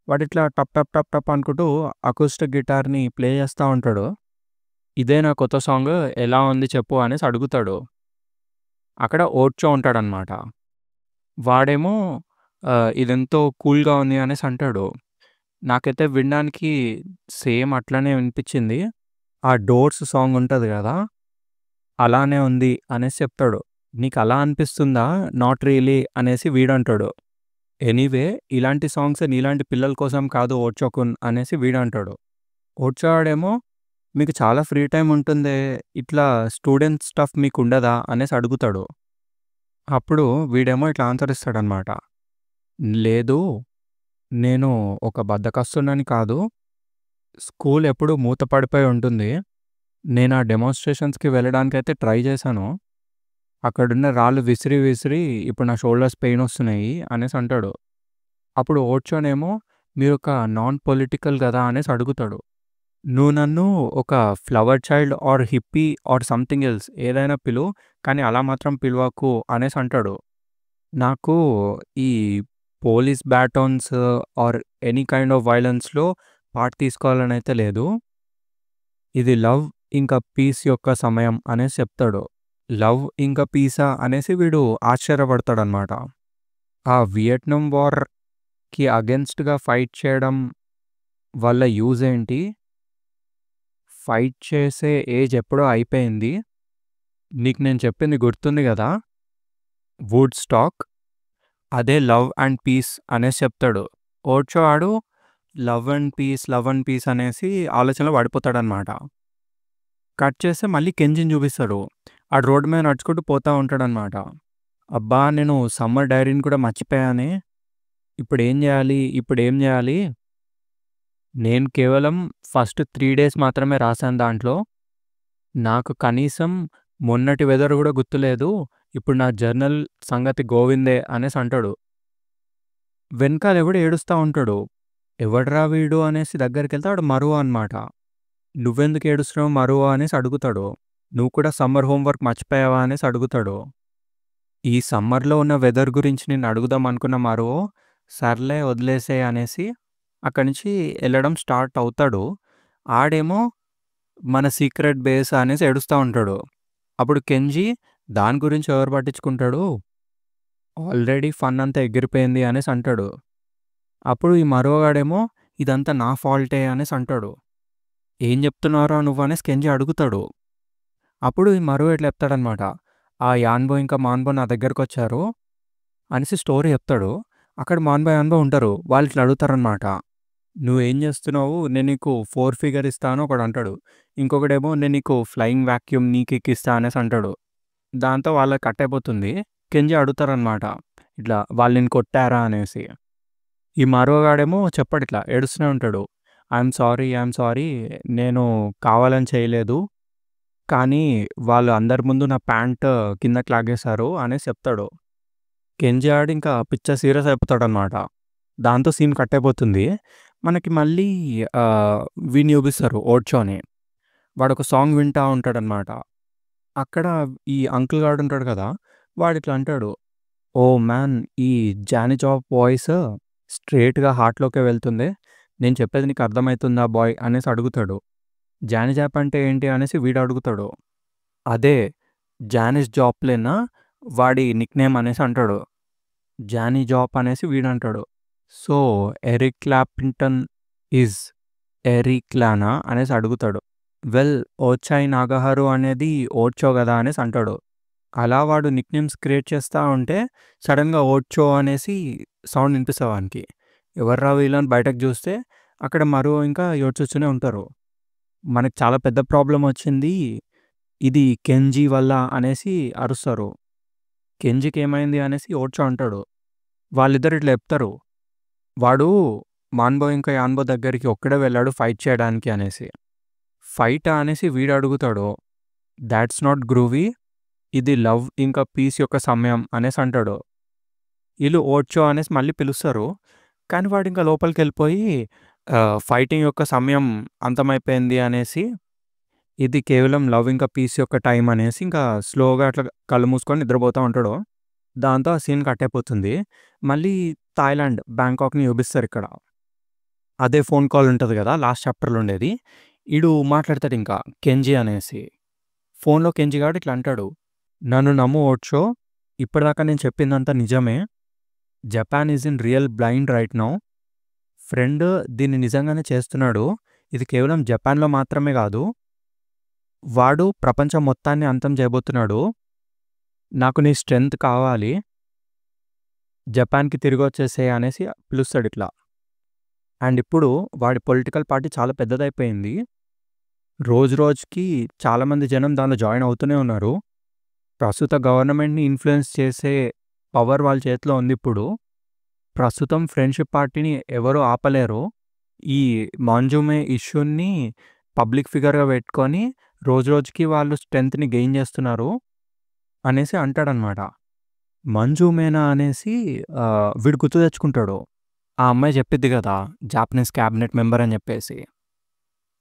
వాడిట్లా టప్ టప్ టప్ టప్ అనుకుంటూ అకూస్టిక్ గిటార్‌ని ప్లే చేస్తా ఉంటాడు. ఇదే నా కొత్త సాంగ్ ఎలా ఉంది చెప్పు అనేసి అడుగుతాడు. అక్కడ ఓర్చో ఉంటాడనమాట. వాడేమో ఇదెంతో కూల్‌గా ఉంది అనేసి అంటాడు. నాకైతే వినడానికి సేమ్ అట్లనే వినిపించింది. ఆ 'డోర్స్' సాంగ్ ఉంటది గదా! అలానే ఉంది అనేసి చెప్తాడు. నీకలా అనిపిస్తుందా? నాట్ రియలీ అనేసి వీడంటాడు. ఎనీవే ఇలాంటి సాంగ్స్ నీలాంటి పిల్లల కోసం కాదు ఓర్చోకున్ అనేసి వీడంటాడు. ఓర్చో వాడేమో మీకు చాలా ఫ్రీ టైమ్ ఉంటుందే, ఇట్లా స్టూడెంట్ స్టఫ్ మీకుండదా అనేసి అడుగుతాడు. అప్పుడు వీడేమో ఇట్లా ఆన్సర్ ఇస్తాడనమాట. లేదు, నేను ఒక బద్ధకస్తుడినని కాదు. స్కూల్ ఎప్పుడు మూత పడిపోయి ఉంటుంది. నేను ఆ డెమోన్‌స్ట్రేషన్స్‌కి వెళ్ళడానికైతే ట్రై చేశాను. అక్కడున్న రాళ్ళు విసిరి విసిరి ఇప్పుడు నా షోల్డర్స్ పెయిన్ వస్తున్నాయి అనేసి అంటాడు. అప్పుడు ఓర్చోనేమో మీరొక నాన్ పొలిటికల్ గదా అనేసి అడుగుతాడు. నువ్వు నన్ను ఒక flower child or hippie or something else ఏదైనా పిలువు, కానీ అలా మాత్రం పిలవకు అనేసి అంటాడు. నాకు ఈ police batons are any kind of వయలెన్స్‌లో పార్ట్ తీసుకోవాలనైతే లేదు. ఇది లవ్ ఇంకా పీస్ యొక్క సమయం అనేసి చెప్తాడు. లవ్ ఇంకా పీసా అనేసి వీడు ఆశ్చర్యపడతాడనమాట. ఆ వియట్నాం వార్‌కి అగెన్స్ట్‌గా ఫైట్ చేయడం వల్ల యూజ్ ఏంటి? ఫైట్ చేసే ఏజ్ ఎప్పుడో అయిపోయింది. నీకు నేను చెప్పింది గుర్తుంది గదా! Woodstock. అదే లవ్ అండ్ పీస్ అనేసి చెప్తాడు. ఓర్చో ఆడు లవ్ అండ్ పీస్ అనేసి ఆలోచనలో పడిపోతాడనమాట. కట్ చేస్తే మళ్ళీ కెంజిని చూపిస్తాడు. ఆడు రోడ్డు మీద నడుచుకుంటూ పోతా ఉంటాడనమాట. అబ్బా! నేను సమ్మర్ డైరీని కూడా మర్చిపోయానే. ఇప్పుడేం జేయాలి? నేను కేవలం ఫస్ట్ 3 డేస్ మాత్రమే రాశాను దాంట్లో. నాకు కనీసం మొన్నటి వెదర్ గూడా గుర్తులేదు. ఇప్పుడు నా జర్నల్ సంగతి గోవిందే అనేసి అంటాడు. వెనకాల ఎవడో ఏడుస్తా ఉంటాడు. ఎవడ్రా వీడు అనేసి దగ్గరికెళ్తే ఆడు మరువ అనమాట. నువ్వెందుకు ఏడుస్తున్నావు మరువ అనేసి అడుగుతాడు. నువ్వు కూడా సమ్మర్ హోంవర్క్ మర్చిపోయావా అనేసి అడుగుతాడు. ఈ సమ్మర్‌లో ఉన్న వెదర్ గురించి నిన్ను అడుగుదాం అనుకున్న మరువో, సర్లే వదిలేసేయ్ అనేసి అక్కడి నుంచి ఎళ్ళడం స్టార్ట్ అవుతాడు. ఆడేమో మన సీక్రెట్ బేస్ అనేసి ఏడుస్తా ఉంటాడు. అప్పుడు కెంజీ దాని గురించి ఎవరు పట్టించుకుంటాడు? ఆల్రెడీ ఫన్ అంతా ఎగిరిపోయింది అనేసి అంటాడు. అప్పుడు ఈ మరోగాడేమో ఇదంతా నా ఫాల్టే అనేసి అంటాడు. ఏం చెప్తున్నావురా నువ్వు అనేసి కెంజీ అడుగుతాడు. అప్పుడు ఈ మరో ఇట్లా చెప్తాడనమాట. ఆ యాన్బో ఇంకా మాన్బో నా దగ్గరకొచ్చారు అనేసి స్టోరీ చెప్తాడు. అక్కడ మాన్బో, యాన్బో ఉంటారు. వాళ్ళు ఇట్లా అడుగుతారనమాట. నువ్వేం చేస్తున్నావు? నేను నీకు 4 ఫిగర్ ఇస్తాను ఒకడు అంటాడు. ఇంకొకడేమో నేను నీకు ఫ్లయింగ్ వాక్యూమ్ నీకెక్కిస్తా అనేసి అంటాడు. దాంతో వాళ్ళకి కట్ అయిపోతుంది. కెంజీ అడుగుతారనమాట. ఇట్లా వాళ్ళు నిన్ను కొట్టారా అనేసి. ఈ మరోగాడేమో చెప్పడిట్లా ఏడుస్తూనే ఉంటాడు. ఐయామ్ సారీ నేను కావాలని చేయలేదు. కానీ వాళ్ళు అందరి ముందు నా ప్యాంట్ కిందకి లాగేశారు అనేసి చెప్తాడు. కెంజీ ఆడు ఇంకా పిచ్చ సీరియస్ అయిపోతాడనమాట. దాంతో సీన్ కట్ అయిపోతుంది. మనకి మళ్ళీ వీడిని చూపిస్తారు ఓర్చోని. వాడొక సాంగ్ వింటా ఉంటాడనమాట. అక్కడ ఈ అంకుల్ గాడు ఉంటాడు కదా! వాడిట్లా అంటాడు. ఓహ్ మ్యాన్! ఈ జానీ జాప్ వాయిస్ స్ట్రెయిట్‌గా హార్ట్‌లోకే వెళ్తుంది. నేను చెప్పేది నీకు అర్థమైతుందా బాయ్ అనేసి అడుగుతాడు. జానీ జాప్ అంటే ఏంటి అనేసి వీడు అడుగుతాడు. అదే జానిస్ జాప్లిన్ వాడి నిక్‌నేమ్ అనేసి అంటాడు. జానీ జాప్ అనేసి వీడంటాడు. సో ఎరిక్ క్లాప్టన్ ఈజ్ ఎరిక్లానా అనేసి అడుగుతాడు. వెల్ ఓర్చాయ్ నాగహారు అనేది ఓర్చో గదా అనేసి అంటాడు. అలా వాడు నిక్‌నేమ్స్ క్రియేట్ చేస్తా ఉంటే సడెన్‌గా ఓర్చో అనేసి సౌండ్ వినిపిస్తది వానికి. ఎవర్రా వీళ్ళని బయటకు చూస్తే అక్కడ మరో ఇంకా ఏడ్చొస్తూనే ఉంటారు. మనకు చాలా పెద్ద ప్రాబ్లమ్ వచ్చింది. ఇది కెంజీ వల్ల అనేసి అరుస్తారు. కెంజీకి ఏమైంది అనేసి ఓర్చో అంటాడు. వాళ్ళిద్దరు ఇట్లా చెప్తారు. వాడు మాన్బో ఇంకా యాన్బో దగ్గరికి ఒక్కడే వెళ్ళాడు ఫైట్ చేయడానికి అనేసి. ఫైటా అనేసి వీడు అడుగుతాడు. That's not groovy. ఇది లవ్ ఇంకా పీస్ యొక్క సమయం అనేసి అంటాడు. ఈళ్ళు ఓర్చో అనేసి మళ్ళీ పిలుస్తారు. కానీ వాడింకా లోపలికెళ్ళిపోయి ఫైటింగ్ యొక్క సమయం అంతమైపోయింది అనేసి, ఇది కేవలం లవ్ ఇంకా పీస్ యొక్క టైం అనేసి ఇంకా స్లోగా అట్లా కళ్ళు మూసుకొని నిద్రపోతా ఉంటాడు. దాంతో ఆ సీన్ కట్ అయిపోతుంది. మళ్ళీ థాయిలాండ్, బ్యాంకాక్‌ని చూపిస్తారిక్కడ. అదే ఫోన్ కాల్ ఉంటది గదా! లాస్ట్ చాప్టర్‌లో ఉండేది. ఈడు మాట్లాడతాడింకా కెంజీ అనేసి. ఫోన్‌లో కెంజీ గాడు ఇట్లా అంటాడు, "నన్ను నమ్ము ఓర్చో, ఇప్పటిదాకా నేను చెప్పిందంతా నిజమే. Japan is in real blind right now. Friend దీన్ని నిజంగానే చేస్తున్నాడు. ఇది కేవలం జపాన్‌లో మాత్రమే గాదు. వాడు ప్రపంచం మొత్తాన్ని అంతం చేయబోతున్నాడు. నాకు నీ స్ట్రెంత్ కావాలి. జపాన్‌కి తిరిగొచ్చేసేయ్" అనేసి పిలుస్తాడిట్లా. అండ్ ఇప్పుడు వాడి పొలిటికల్ పార్టీ చాలా పెద్దదైపోయింది. రోజు రోజుకి చాలామంది జనం దానిలో జాయిన్ అవుతూనే ఉన్నారు. ప్రస్తుత గవర్నమెంట్‌ని ఇన్‌ఫ్లుయెన్స్ చేసే పవర్ వాళ్ళ చేతిలో ఉందిప్పుడు. ప్రస్తుతం ఫ్రెండ్‌షిప్ పార్టీని ఎవరు ఆపలేరు. ఈ మాంజుమే ఇష్యూని పబ్లిక్ ఫిగర్‌గా పెట్టుకొని రోజు రోజుకి వాళ్ళు స్ట్రెంత్‌ని గెయిన్ చేస్తున్నారు అనేసి అంటాడనమాట. మంజుమేనా అనేసి వీడు గుర్తు తెచ్చుకుంటాడు. ఆ అమ్మాయి చెప్పిద్ది గదా! జాపనీస్ క్యాబినెట్ మెంబర్ అని చెప్పేసి.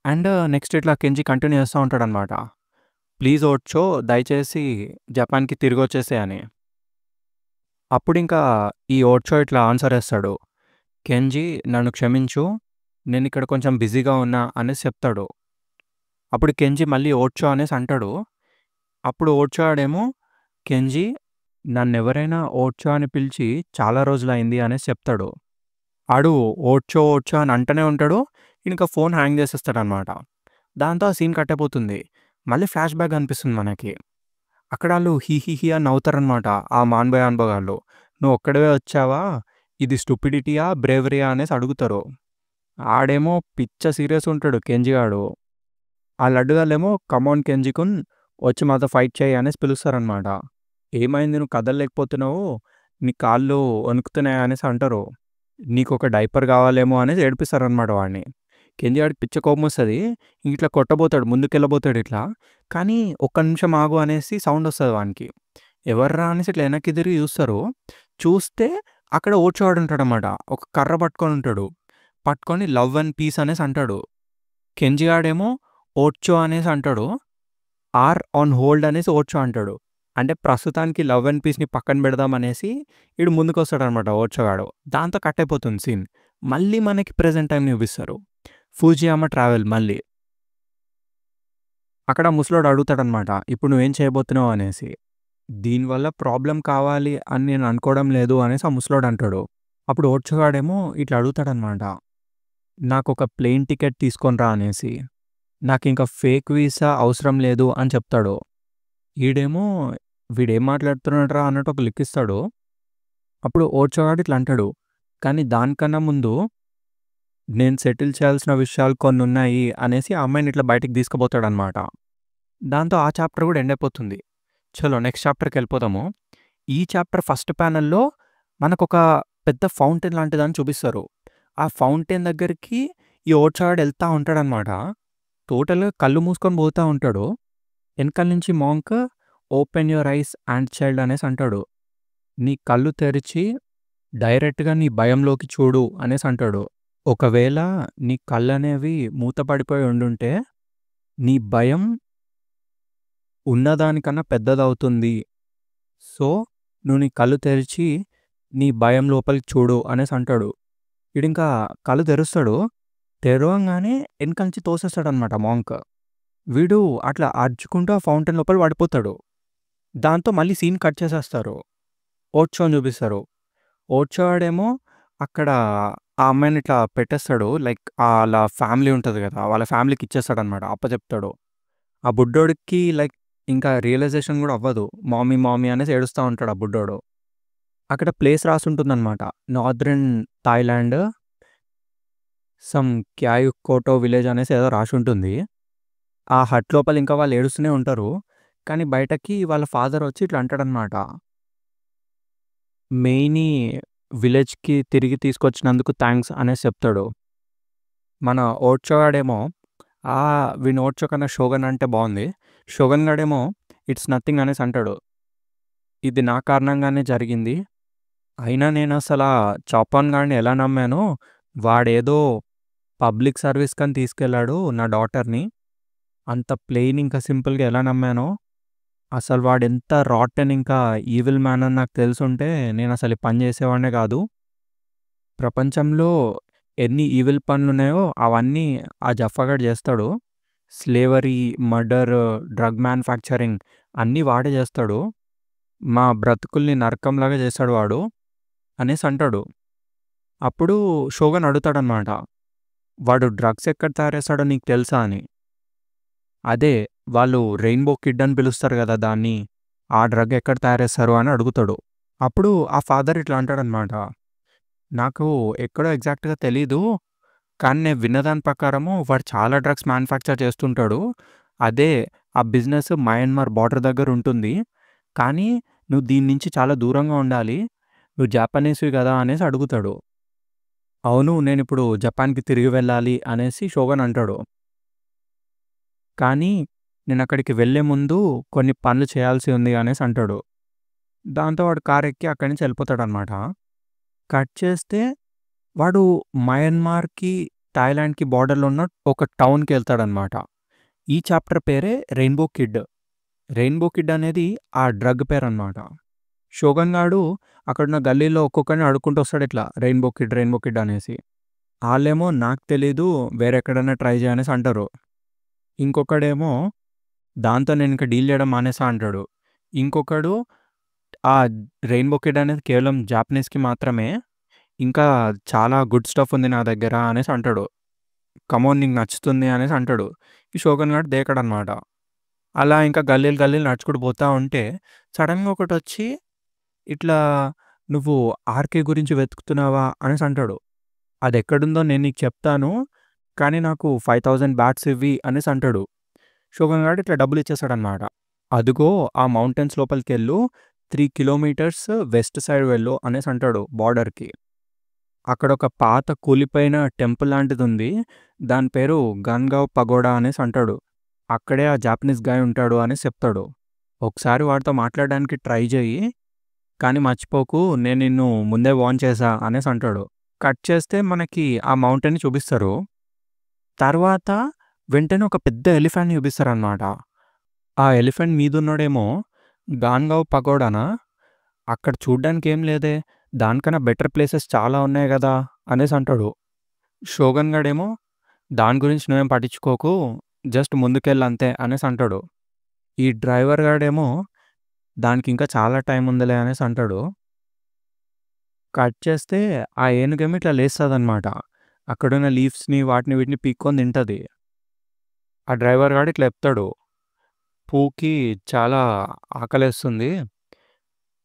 అండ్ నెక్స్ట్ ఇట్లా కెంజీ కంటిన్యూ చేస్తా ఉంటాడనమాట. "ప్లీజ్ ఓర్చో, దయచేసి జపాన్‌కి తిరిగొచ్చేసేయ్" అని. అప్పుడింకా ఈ ఓర్చో ఇట్లా ఆన్సర్ ఏస్తాడు. "కెంజీ నన్ను క్షమించు. నేనిక్కడ కొంచెం బిజీగా ఉన్నా" అనేసి చెప్తాడు. అప్పుడు కెంజీ మళ్ళీ ఓర్చో అనేసి అంటాడు. అప్పుడు ఓర్చో ఆడేమో, "కెంజీ నన్నెవరైనా ఓర్చో అని పిలిచి చాలా రోజులయింది" అనేసి చెప్తాడు. ఆడు ఓర్చో, ఓర్చో అని అంటనే ఉంటాడు. ఇంకా ఫోన్ హ్యాంగ్ చేసేస్తాడనమాట. దాంతో ఆ సీన్ కట్ అయిపోతుంది. మళ్ళీ ఫ్లాష్ బ్యాక్ కనిపిస్తుంది మనకి. అక్కడ ఆళ్ళు హీ హీ హీ అని నవ్వుతారనమాట. ఆ మాన్‌బోయ్, ఆన్‌బోగాళ్ళు. "నువ్వు ఒక్కడివే వచ్చావా? ఇది స్టూపిడిటీయా? బ్రేవరీయా?" అనేసి అడుగుతారు. ఆడేమో పిచ్చ సీరియస్ ఉంటాడు కెంజీ గాడు. ఆ లడ్డుగాళ్ళేమో "కమాన్ కెంజీ-కున్, వచ్చి మాతో ఫైట్ చెయ్యి" అనేసి పిలుస్తారనమాట. "ఏమైంది నువ్వు కదలలేకపోతున్నావు? నీ కాళ్ళు వణుకుతున్నాయా?" అనేసి అంటారు. "నీకొక డైపర్ కావాలేమో" అనేసి ఏడిపిస్తారనమాట వాడిని. కెంజీ గాడికి పిచ్చ కోపమొస్తది. ఇట్లా కొట్టబోతాడు, ముందుకెళ్ళబోతాడు ఇట్లా. కానీ "ఒక్క నిమిషం ఆగు" అనేసి సౌండ్ వస్తది వానికి. ఎవర్రా అనేసి ఇట్లా వెనక్కి తిరిగి చూస్తారు. చూస్తే అక్కడ ఓర్చో వాడు ఉంటాడనమాట. ఒక కర్ర పట్టుకొని ఉంటాడు. పట్టుకొని "లవ్ అండ్ పీస్" అనేసి అంటాడు. కెంజీ గాడేమో ఓర్చో అనేసి అంటాడు. ఆర్ ఆన్ హోల్డ్ అనేసి ఓర్చో అంటాడు. అంటే ప్రస్తుతానికి లవ్ అండ్ పీస్‌ని పక్కన పెడదాం అనేసి ఈడు ముందుకొస్తాడనమాట ఓర్చో గాడు. దాంతో కట్ అయిపోతుంది సీన్. మళ్ళీ మనకి ప్రెజెంట్ టైమ్‌ని చూపిస్తారు. ఫూజియామా ట్రావెల్ మళ్ళీ. అక్కడ ముసలోడు అడుగుతాడనమాట, "ఇప్పుడు నువ్వేం చేయబోతున్నావు" అనేసి. "దీనివల్ల ప్రాబ్లమ్ కావాలి అని నేను అనుకోవడం లేదు" అనేసి ఆ ముసలోడు అంటాడు. అప్పుడు ఓర్చో గాడేమో ఇట్లా అడుగుతాడనమాట, "నాకొక ప్లేన్ టికెట్ తీసుకొని రా" అనేసి. "నాకింక ఫేక్ వీసా అవసరం లేదు" అని చెప్తాడు. ఈడేమో వీడేం మాట్లాడుతున్నాడురా అన్నట్టు ఒక లుక్ ఇస్తాడు. అప్పుడు ఓర్చో గాడు ఇట్లా అంటాడు, "కానీ దానికన్నా ముందు నేను సెటిల్ చేయాల్సిన విషయాలు కొన్నున్నాయి" అనేసి ఆ అమ్మాయిని ఇట్లా బయటికి తీసుకుపోతాడనమాట. దాంతో ఆ చాప్టర్ కూడా ఎండ్ అయిపోతుంది. చలో నెక్స్ట్ చాప్టర్‌కెళ్ళిపోదాము. ఈ చాప్టర్ ఫస్ట్ ప్యానెల్‌లో మనకొక పెద్ద ఫౌంటైన్ లాంటిదని చూపిస్తారు. ఆ ఫౌంటైన్ దగ్గరికి ఈ ఓర్చో గాడు ఎళ్తా ఉంటాడనమాట. టోటల్‌గా కళ్ళు మూసుకొని పోతా ఉంటాడు. ఎనకాల నుంచి monk "open your eyes ant child" అనేసి అంటాడు. "నీ కళ్ళు తెరిచి డైరెక్ట్‌గా నీ భయంలోకి చూడు" అనేసి అంటాడు. "ఒకవేళ నీ కళ్ళనేవి మూతపడిపోయి ఉండుంటే నీ భయం ఉన్నదానికన్నా పెద్దదవుతుంది. సో, నువ్వు నీ కళ్ళు తెరిచి నీ భయం లోపలికి చూడు" అనేసి అంటాడు. ఈడింకా కళ్ళు తెరుస్తాడు. తెరవంగానే ఎనకాల నుంచి తోసేస్తాడనమాట మాంక్. వీడు అట్లా అరుచుకుంటూ ఆ ఫౌంటైన్ లోపల పడిపోతాడు. దాంతో మళ్ళీ సీన్ కట్ చేసేస్తారు. ఓర్చోని చూపిస్తారు. ఓర్చో వాడేమో అక్కడ ఆ అమ్మాయిని ఇట్లా పెట్టేస్తాడు. లైక్ ఆళ్ళ ఫ్యామిలీ ఉంటది గదా! వాళ్ళ ఫ్యామిలీకి ఇచ్చేస్తాడనమాట. అప్పజెప్తాడు. ఆ బుడ్డోడికి లైక్ ఇంకా రియలైజేషన్ గూడా అవ్వదు. "మామీ, మామీ" అనేసి ఏడుస్తా ఉంటాడు ఆ బుడ్డోడు. అక్కడ ప్లేస్ రాసుంటుందనమాట. నార్దర్న్ థాయిలాండ్ సమ్ క్యాయుకోటో విలేజ్ అనేసి ఏదో రాసుంటుంది. ఆ హట్ లోపల ఇంకా వాళ్ళు ఏడుస్తూనే ఉంటారు. కానీ బయటకి వాళ్ళ ఫాదర్ వచ్చి ఇట్లా అంటాడనమాట, "మెయిని విలేజ్‌కి తిరిగి తీసుకొచ్చినందుకు థాంక్స్" అనేసి చెప్తాడు. మన ఓర్చో వాడేమో, వీడిని ఓర్చో కన్నా షోగన్ అంటే బావుంది. షోగన్ గాడేమో ఇట్స్ నథింగ్ అనేసి అంటాడు. ఇది నా కారణంగానే జరిగింది. అయినా నేనసలా చాపాన్ గాడిని ఎలా నమ్మానో, వాడేదో పబ్లిక్ సర్వీస్‌కని తీసుకెళ్ళాడు నా డాటర్‌ని. అంత ప్లెయిన్ ఇంకా సింపుల్‌గా ఎలా నమ్మానో, అసలు వాడెంత రాటెన్ ఇంకా ఈవిల్ మ్యాన్ అని నాకు తెలిసుంటే నేనసలు ఈ పని చేసేవాడినే కాదు. ప్రపంచంలో ఎన్ని ఈవిల్ పనులున్నాయో అవన్నీ ఆ జఫా గాడు చేస్తాడు. స్లేవరీ, మర్డర్, డ్రగ్ మ్యానుఫ్యాక్చరింగ్ అన్నీ వాడే చేస్తాడు. మా బ్రతుకుల్ని నరకంలాగా చేశాడు వాడు అనేసి అంటాడు. అప్పుడు షోగన్ అడుగుతాడనమాట. వాడు డ్రగ్స్ ఎక్కడ తయారు చేస్తాడో నీకు తెలుసా అని. అదే వాళ్ళు రెయిన్బో కిడ్ అని పిలుస్తారు కదా దాన్ని. ఆ డ్రగ్ ఎక్కడ తయారు చేస్తారు అని అడుగుతాడు. అప్పుడు ఆ ఫాదర్ ఇట్లా అంటాడనమాట. నాకు ఎక్కడో ఎగ్జాక్ట్‌గా తెలీదు. కానీ నేను విన్నదాని ప్రకారము వాడు చాలా డ్రగ్స్ మ్యానుఫ్యాక్చర్ చేస్తుంటాడు. అదే ఆ బిజినెస్ మయన్మార్ బార్డర్ దగ్గర ఉంటుంది. కానీ నువ్వు దీని నుంచి చాలా దూరంగా ఉండాలి. నువ్వు జాపనీస్‌వి కదా అనేసి అడుగుతాడు. అవును, నేనిప్పుడు జపాన్‌కి తిరిగి వెళ్ళాలి అనేసి షోగన్ అంటాడు. కానీ నేనక్కడికి వెళ్ళే ముందు కొన్ని పనులు చేయాల్సి ఉంది అనేసి అంటాడు. దాంతో వాడు కారెక్కి అక్కడి నుంచి వెళ్ళిపోతాడనమాట. కట్ చేస్తే వాడు మయన్మార్‌కి, థాయిలాండ్‌కి బార్డర్‌లో ఉన్న ఒక టౌన్‌కి వెళ్తాడనమాట. ఈ చాప్టర్ పేరే రెయిన్బో కిడ్. రెయిన్బో కిడ్ అనేది ఆ డ్రగ్ పేరనమాట. షోగన్ గాడు అక్కడున్న గల్లీలో ఒక్కొక్కడిని అడుక్కుంటూ వస్తాడు ఇట్లా రెయిన్బో కిడ్, రెయిన్బో కిడ్ అనేసి. ఆళ్ళేమో నాకు తెలీదు వేరెక్కడైనా ట్రై చేయి అనేసి అంటారు. ఇంకొకడేమో దాంతో నేనింక డీల్ చేయడం మానేసా అంటాడు. ఇంకొకడు ఆ రెయిన్బో కిడ్ అనేది కేవలం జాపనీస్‌కి మాత్రమే. ఇంకా చాలా గుడ్ స్టఫ్ ఉంది నా దగ్గర అనేసి అంటాడు. కమోన్ నీకు నచ్చుతుంది అనేసి అంటాడు. ఈ షోగన్ గాడు దేకడనమాట. అలా ఇంకా గల్లీలు నడుచుకుంటూ పోతా ఉంటే సడెన్‌గా ఒకటొచ్చి ఇట్లా "నువ్వు ఆర్‌కే గురించి వెతుకుతున్నావా?" అనేసి అంటాడు. "అదెక్కడుందో నేను నీకు చెప్తాను. కానీ నాకు 5000 బాట్స్ ఇవ్వి" అనేసి అంటాడు. షోగన్ గాడు ఇట్లా డబ్బులిచ్చేస్తాడనమాట. "అదుగో ఆ మౌంటైన్స్ లోపలికెళ్ళు 3 కిలోమీటర్స్ వెస్ట్ సైడ్ వెళ్ళు" అనేసి అంటాడు బార్డర్‌కి. అక్కడొక పాత కూలిపోయిన టెంపుల్ లాంటిదుంది. దాని పేరు గన్‌గావ్ పగోడా అనేసి అంటాడు. అక్కడే ఆ జాపనీస్ గాయ్ ఉంటాడు అనేసి చెప్తాడు. "ఒకసారి వాడితో మాట్లాడడానికి ట్రై చెయ్యి. కానీ మర్చిపోకు నేను నిన్ను ముందే వార్న్ చేశా" అనేసి అంటాడు. కట్ చేస్తే మనకి ఆ మౌంటైన్‌ని చూపిస్తారు. తర్వాత వెంటనే ఒక పెద్ద ఎలిఫెంట్‌ని చూపిస్తారనమాట. ఆ ఎలిఫెంట్ మీదున్నోడేమో గాన్‌గావ్ పగోడానా? అక్కడ చూడ్డానికేం లేదే. దానికన్నా బెటర్ ప్లేసెస్ చాలా ఉన్నాయి గదా! అనేసి అంటాడు. షోగన్ గాడేమో దాని గురించి నువ్వేం పట్టించుకోకు. జస్ట్ ముందుకెళ్ళంతే అనేసి అంటాడు. ఈ డ్రైవర్ గాడేమో దానికింకా చాలా టైం ఉందిలే అనేసి అంటాడు. కట్ చేస్తే ఆ ఏనుగేమో ఇట్లా లేస్తదనమాట. అక్కడున్న లీవ్స్‌ని వాటిని వీటిని పీక్కొని తింటది. ఆ డ్రైవర్ గాడు ఇట్లా చెప్తాడు. "పూకి చాలా ఆకలేస్తుంది.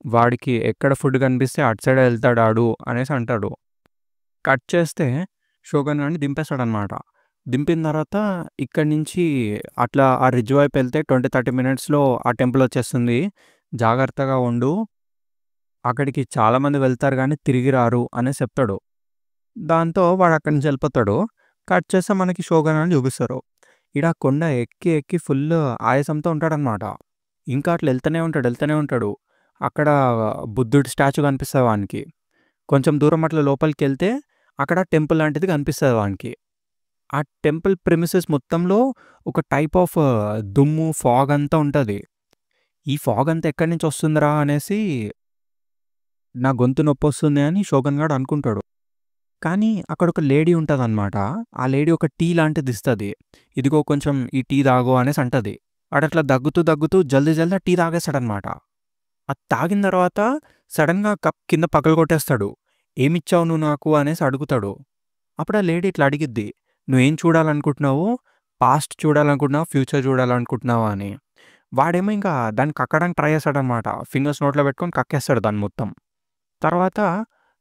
వాడికి ఎక్కడ ఫుడ్ కనిపిస్తే అటు సైడే వెళ్తాడు ఆడు" అనేసి అంటాడు. కట్ చేస్తే షోగన్ గాడిని దింపేస్తాడనమాట. దింపిన తర్వాత ఇక్కడి నుంచి అట్లా ఆ రిడ్జ్ వైపు వెళ్తే 20, 30 మినిట్స్‌లో ఆ టెంపుల్ వచ్చేస్తుంది. జాగ్రత్తగా ఉండు. అక్కడికి చాలామంది వెళ్తారు గానీ తిరిగి రారు అనేసి చెప్తాడు. దాంతో వాడు అక్కడి నుంచి వెళ్ళిపోతాడు. కట్ చేస్తే మనకి షోగన్ అని చూపిస్తారు. ఈడ కొండ ఎక్కి ఫుల్ ఆయాసంతో ఉంటాడనమాట. ఇంకా అట్లా వెళ్తూనే ఉంటాడు. అక్కడ బుద్ధుడి స్టాచ్యూ కనిపిస్తది వానికి. కొంచెం దూరం అట్లా లోపలికెళ్తే అక్కడ టెంపుల్ లాంటిది కనిపిస్తది వానికి. ఆ టెంపుల్ ప్రిమిసెస్ మొత్తంలో ఒక టైప్ ఆఫ్ దుమ్ము, ఫాగ్ అంతా ఉంటది. ఈ ఫాగ్ అంతా ఎక్కడి నుంచి వస్తుందిరా అనేసి నా గొంతు నొప్పొస్తుంది అని షోగన్ గాడు అనుకుంటాడు. కానీ అక్కడొక లేడీ ఉంటదనమాట. ఆ లేడీ ఒక టీ లాంటిదిస్తది. "ఇదిగో కొంచెం ఈ టీ తాగు" అనేసి అంటది. వాడట్లా దగ్గుతూ జల్దీ టీ తాగేస్తాడనమాట. అది తాగిన తర్వాత సడెన్‌గా కప్ కింద పగలగొట్టేస్తాడు. "ఏమిచ్చావు నువ్వు నాకు" అనేసి అడుగుతాడు. అప్పుడు ఆ లేడీ ఇట్లా అడిగిద్ది. "నువ్వేం చూడాలనుకుంటున్నావు? పాస్ట్ చూడాలనుకుంటున్నావా? ఫ్యూచర్ చూడాలనుకుంటున్నావా" అని. వాడేమో ఇంకా దాన్ని కక్కడానికి ట్రై చేస్తాడనమాట. ఫింగర్స్ నోట్లో పెట్టుకొని కక్కేస్తాడు దాన్ని మొత్తం. తర్వాత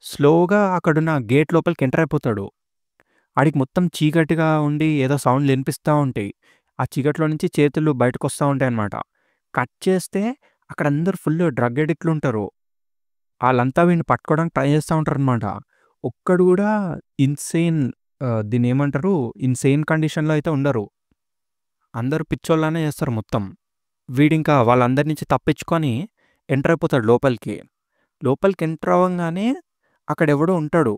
స్లోగా అక్కడున్న గేట్ లోపలికి ఎంటర్ అయిపోతాడు. ఆడికి మొత్తం చీకటిగా ఉండి ఏదో సౌండ్‌లు వినిపిస్తా ఉంటాయి. ఆ చీకట్లో నుంచి చేతులు బయటకొస్తా ఉంటాయన్నమాట. కట్ చేస్తే అక్కడ అందరూ ఫుల్ డ్రగ్ అడిక్ట్‌లుంటారు. ఆళ్ళంతా వీడిని పట్టుకోవడానికి ట్రై చేస్తా ఉంటారనమాట. ఒక్కడు గూడా ఇన్సేన్ దీన్నేమంటారు? ఇన్సేన్ కండిషన్‌లో అయితే ఉండరు. అందరూ పిచ్చోల్లానే చేస్తారు మొత్తం. వీడింకా వాళ్ళందరి నుంచి తప్పించుకొని ఎంటర్ అయిపోతాడు లోపలికి. లోపలికి ఎంటర్ అవ్వంగానే అక్కడెవడో ఉంటాడు.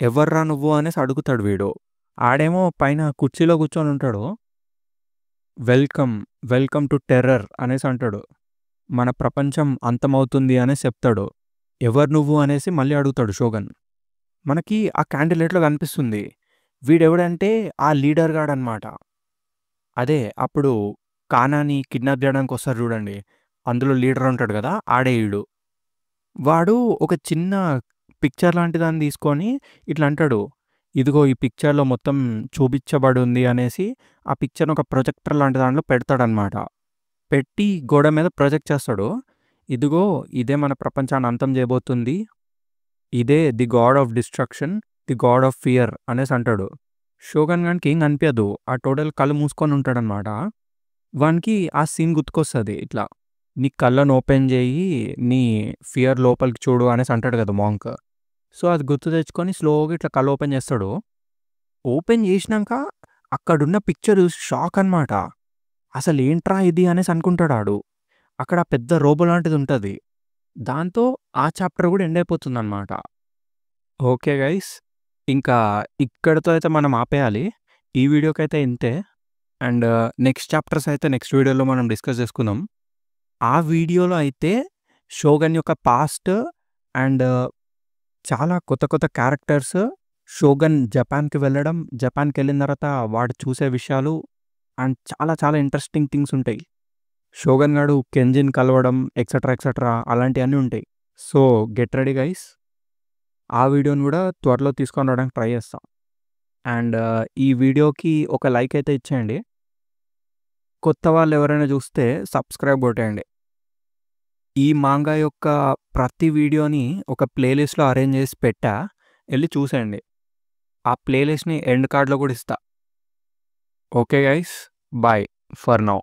ఎవర్రా నువ్వు అనేసి అడుగుతాడు వీడు. ఆడేమో పైన కుర్చీలో కూర్చొని ఉంటాడు. వెల్కమ్, వెల్కమ్ టు టెర్రర్ అనేసి అంటాడు. మన ప్రపంచం అంతమవుతుంది అనేసి చెప్తాడు. ఎవరు నువ్వు అనేసి మళ్ళీ అడుగుతాడు షోగన్. మనకి ఆ క్యాండిడేట్లో కనిపిస్తుంది. వీడెవడంటే ఆ లీడర్ గాడనమాట. అదే అప్పుడు కానాని కిడ్నాప్ చేయడానికి వస్తారు చూడండి. అందులో లీడర్ ఉంటాడు కదా, ఆడే ఈడు. వాడు ఒక చిన్న పిక్చర్ లాంటి దాన్ని తీసుకొని ఇట్లా అంటాడు, ఇదిగో ఈ పిక్చర్లో మొత్తం చూపించబడి ఉంది అనేసి ఆ పిక్చర్ని ఒక ప్రొజెక్టర్ లాంటి దాంట్లో పెడతాడనమాట. పెట్టి గోడ మీద ప్రొజెక్ట్ చేస్తాడు. ఇదిగో ఇదే మన ప్రపంచాన్ని అంతం చేయబోతుంది, ఇదే the God of destruction, the God of fear అనేసి అంటాడు. షోగన్ గానికి ఏం కనిపించదు, ఆ టోటల్ కళ్ళు మూసుకొని ఉంటాడనమాట. వానికి ఆ సీన్ గుర్తుకొస్తుంది, ఇట్లా నీ కళ్ళను ఓపెన్ చేయి, నీ ఫియర్ లోపలికి చూడు అనేసి అంటాడు కదా మాంక్. సో అది గుర్తు తెచ్చుకొని స్లోగా ఇట్లా కళ్ళు ఓపెన్ చేస్తాడు. ఓపెన్ చేసినాక అక్కడున్న పిక్చర్ చూసి షాక్ అనమాట. అసలు ఏంట్రా ఇది అనేసి అనుకుంటాడు ఆడు. అక్కడ పెద్ద రోబో లాంటిది ఉంటుంది. దాంతో ఆ చాప్టర్ కూడా ఎండ్ అయిపోతుంది అనమాట. ఓకే గైస్, ఇంకా ఇక్కడితో అయితే మనం ఆపేయాలి. ఈ వీడియోకి అయితే ఇంతే. అండ్ నెక్స్ట్ చాప్టర్స్ అయితే నెక్స్ట్ వీడియోలో మనం డిస్కస్ చేసుకుందాం. ఆ వీడియోలో అయితే షోగన్ యొక్క పాస్ట్ అండ్ చాలా కొత్త కొత్త క్యారెక్టర్స్, షోగన్ జపాన్కి వెళ్ళడం, జపాన్కి వెళ్ళిన తర్వాత వాడు చూసే విషయాలు అండ్ చాలా చాలా ఇంట్రెస్టింగ్ థింగ్స్ ఉంటాయి. షోగన్ గాడు కెంజిన్ కలవడం ఎక్సెట్రా ఎక్సెట్రా అలాంటివన్నీ ఉంటాయి. సో గెట్ రెడీ గైస్, ఆ వీడియోని కూడా త్వరలో తీసుకొని రావడానికి ట్రై చేస్తాం. అండ్ ఈ వీడియోకి ఒక లైక్ అయితే ఇచ్చేయండి. కొత్త వాళ్ళు ఎవరైనా చూస్తే సబ్స్క్రైబ్ కొట్టేయండి. ఈ మాంగా యొక్క ప్రతి వీడియోని ఒక ప్లేలిస్ట్లో అరేంజ్ చేసి పెట్టా, వెళ్ళి చూసేయండి. ఆ ప్లేలిస్ట్ని ఎండ్ కార్డ్లో కూడా ఇస్తా. Okay guys, bye for now.